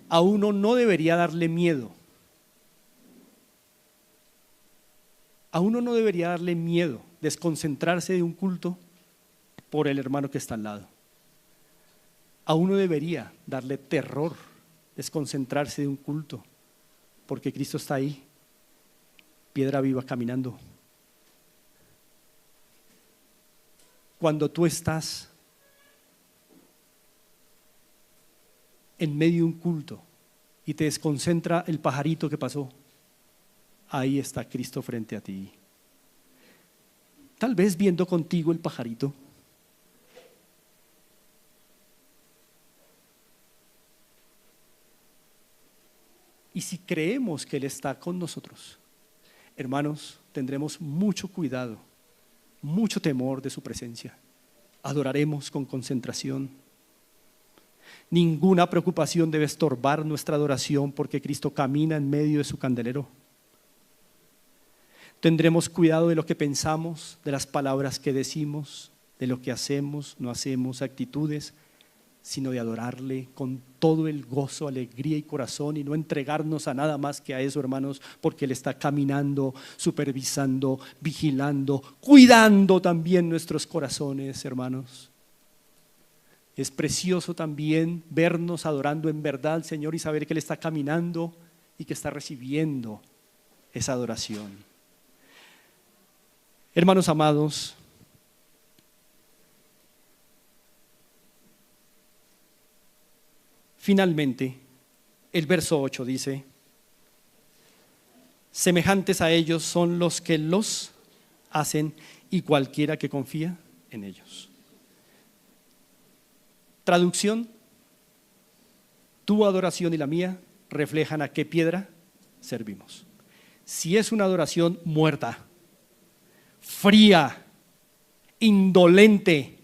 a uno no debería darle miedo. A uno no debería darle miedo desconcentrarse de un culto por el hermano que está al lado. A uno debería darle terror desconcentrarse de un culto porque Cristo está ahí, piedra viva caminando. Cuando tú estás en medio de un culto y te desconcentra el pajarito que pasó, ahí está Cristo frente a ti. Tal vez viendo contigo el pajarito. Y si creemos que Él está con nosotros, hermanos, tendremos mucho cuidado, mucho temor de su presencia. Adoraremos con concentración. Ninguna preocupación debe estorbar nuestra adoración porque Cristo camina en medio de su candelero. Tendremos cuidado de lo que pensamos, de las palabras que decimos, de lo que hacemos, no hacemos, actitudes, sino de adorarle con todo el gozo, alegría y corazón y no entregarnos a nada más que a eso, hermanos, porque Él está caminando, supervisando, vigilando, cuidando también nuestros corazones, hermanos. Es precioso también vernos adorando en verdad al Señor y saber que Él está caminando y que está recibiendo esa adoración. Hermanos amados, finalmente, el verso 8 dice: semejantes a ellos son los que los hacen y cualquiera que confía en ellos. Traducción: tu adoración y la mía reflejan a qué piedra servimos. Si es una adoración muerta, fría, indolente,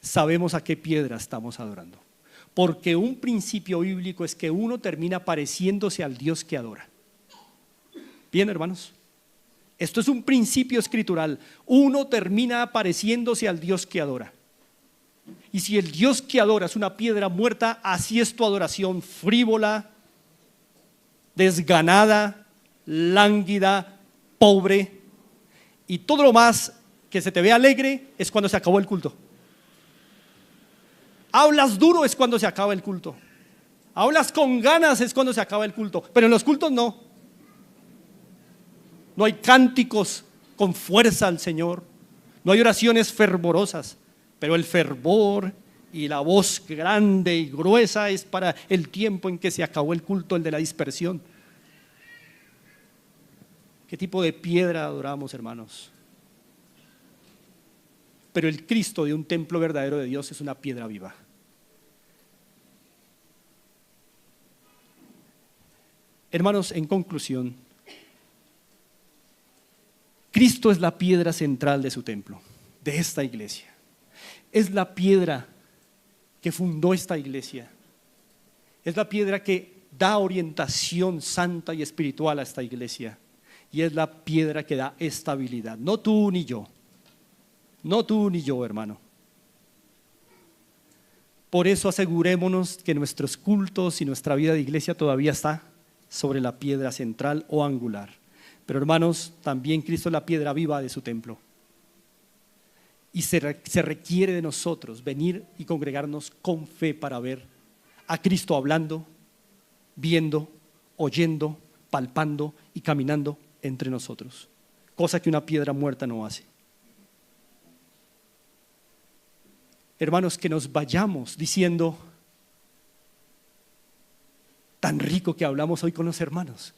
sabemos a qué piedra estamos adorando. Porque un principio bíblico es que uno termina pareciéndose al Dios que adora. Bien, hermanos, esto es un principio escritural. Uno termina pareciéndose al Dios que adora. Y si el Dios que adora es una piedra muerta, así es tu adoración: frívola, desganada, lánguida, pobre. Y todo lo más que se te ve alegre es cuando se acabó el culto. Hablas duro es cuando se acaba el culto. Hablas con ganas es cuando se acaba el culto. Pero en los cultos no. No hay cánticos con fuerza al Señor. No hay oraciones fervorosas. Pero el fervor y la voz grande y gruesa es para el tiempo en que se acabó el culto, el de la dispersión. ¿Qué tipo de piedra adoramos, hermanos? Pero el Cristo de un templo verdadero de Dios es una piedra viva. Hermanos, en conclusión, Cristo es la piedra central de su templo, de esta iglesia. Es la piedra que fundó esta iglesia. Es la piedra que da orientación santa y espiritual a esta iglesia. Y es la piedra que da estabilidad. No tú ni yo. No tú ni yo, hermano. Por eso asegurémonos que nuestros cultos y nuestra vida de iglesia todavía está sobre la piedra central o angular. Pero, hermanos, también Cristo es la piedra viva de su templo. Y se requiere de nosotros venir y congregarnos con fe para ver a Cristo hablando, viendo, oyendo, palpando y caminando entre nosotros, cosa que una piedra muerta no hace. Hermanos, que nos vayamos diciendo: tan rico que hablamos hoy con los hermanos.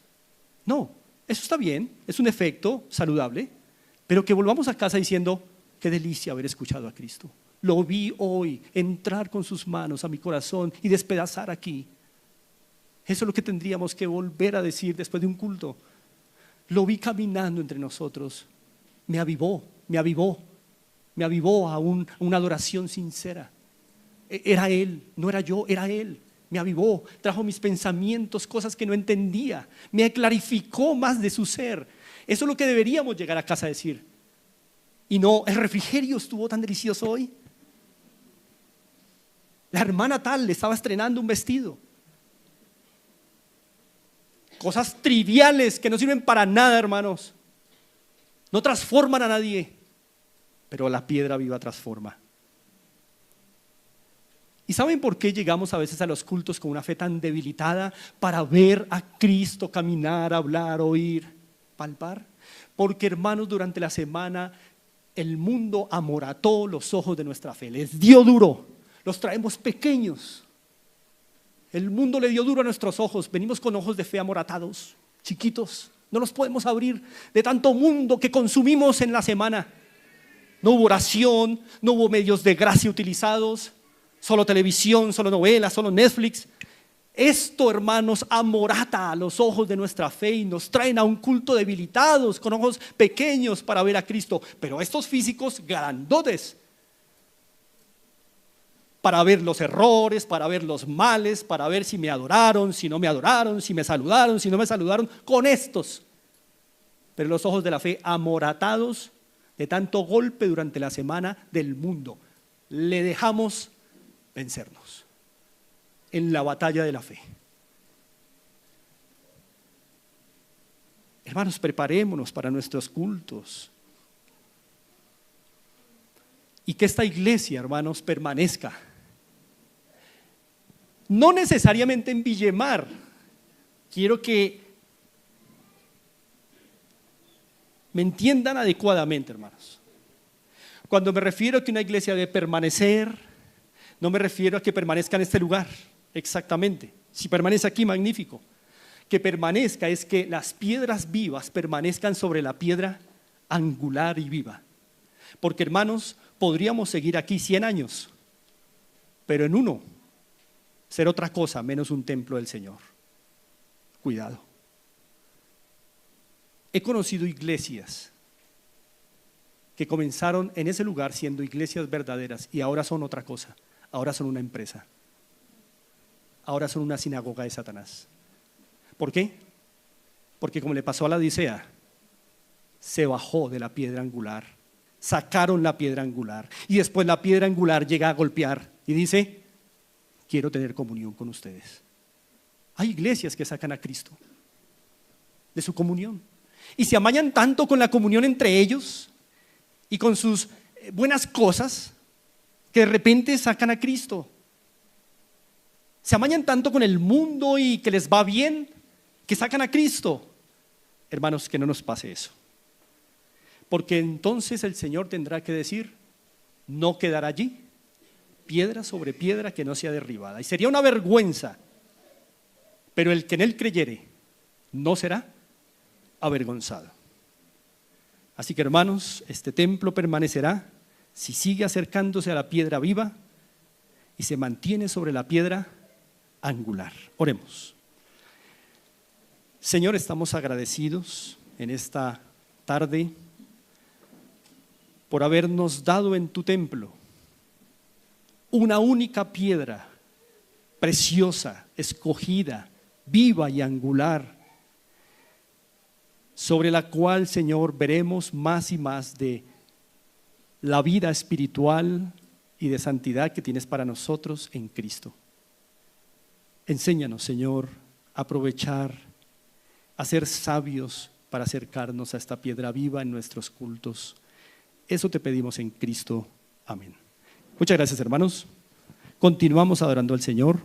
No, eso está bien, es un efecto saludable, pero que volvamos a casa diciendo: qué delicia haber escuchado a Cristo. Lo vi hoy entrar con sus manos a mi corazón y despedazar aquí. Eso es lo que tendríamos que volver a decir después de un culto. Lo vi caminando entre nosotros. Me avivó a una adoración sincera. Era Él, no era yo, era Él. Me avivó, trajo mis pensamientos, cosas que no entendía. Me clarificó más de su ser. Eso es lo que deberíamos llegar a casa a decir. Y no: el refrigerio estuvo tan delicioso hoy. La hermana tal le estaba estrenando un vestido. Cosas triviales que no sirven para nada, hermanos. No transforman a nadie, pero la piedra viva transforma. ¿Y saben por qué llegamos a veces a los cultos con una fe tan debilitada? Para ver a Cristo caminar, hablar, oír, palpar. Porque, hermanos, durante la semana el mundo amorató los ojos de nuestra fe, les dio duro, los traemos pequeños. El mundo le dio duro a nuestros ojos, venimos con ojos de fe amoratados, chiquitos, no los podemos abrir de tanto mundo que consumimos en la semana. No hubo oración, no hubo medios de gracia utilizados, solo televisión, solo novelas, solo Netflix. Esto, hermanos, amorata a los ojos de nuestra fe y nos traen a un culto debilitados, con ojos pequeños para ver a Cristo. Pero estos físicos grandotes, para ver los errores, para ver los males, para ver si me adoraron, si no me adoraron, si me saludaron, si no me saludaron, con estos. Pero los ojos de la fe amoratados de tanto golpe durante la semana del mundo, le dejamos vencernos en la batalla de la fe. Hermanos, preparémonos para nuestros cultos y que esta iglesia, hermanos, permanezca. No necesariamente en Villemar. Quiero que me entiendan adecuadamente, hermanos. Cuando me refiero a que una iglesia debe permanecer, no me refiero a que permanezca en este lugar, exactamente. Si permanece aquí, magnífico. Que permanezca es que las piedras vivas permanezcan sobre la piedra angular y viva. Porque, hermanos, podríamos seguir aquí 100 años pero en uno ser otra cosa menos un templo del Señor. Cuidado. He conocido iglesias que comenzaron en ese lugar siendo iglesias verdaderas y ahora son otra cosa. Ahora son una empresa. Ahora son una sinagoga de Satanás. ¿Por qué? Porque como le pasó a la Odisea, se bajó de la piedra angular, sacaron la piedra angular y después la piedra angular llega a golpear y dice: quiero tener comunión con ustedes. Hay iglesias que sacan a Cristo de su comunión y se amañan tanto con la comunión entre ellos y con sus buenas cosas que de repente sacan a Cristo. Se amañan tanto con el mundo y que les va bien que sacan a Cristo. Hermanos, que no nos pase eso, porque entonces el Señor tendrá que decir: no quedará allí piedra sobre piedra que no sea derribada, y sería una vergüenza, pero el que en él creyere no será avergonzado. Así que, hermanos, este templo permanecerá si sigue acercándose a la piedra viva y se mantiene sobre la piedra angular. Oremos. Señor, estamos agradecidos en esta tarde por habernos dado en tu templo una única piedra preciosa, escogida, viva y angular, sobre la cual, Señor, veremos más y más de la vida espiritual y de santidad que tienes para nosotros en Cristo. Enséñanos, Señor, a aprovechar, a ser sabios para acercarnos a esta piedra viva en nuestros cultos. Eso te pedimos en Cristo. Amén. Muchas gracias, hermanos. Continuamos adorando al Señor.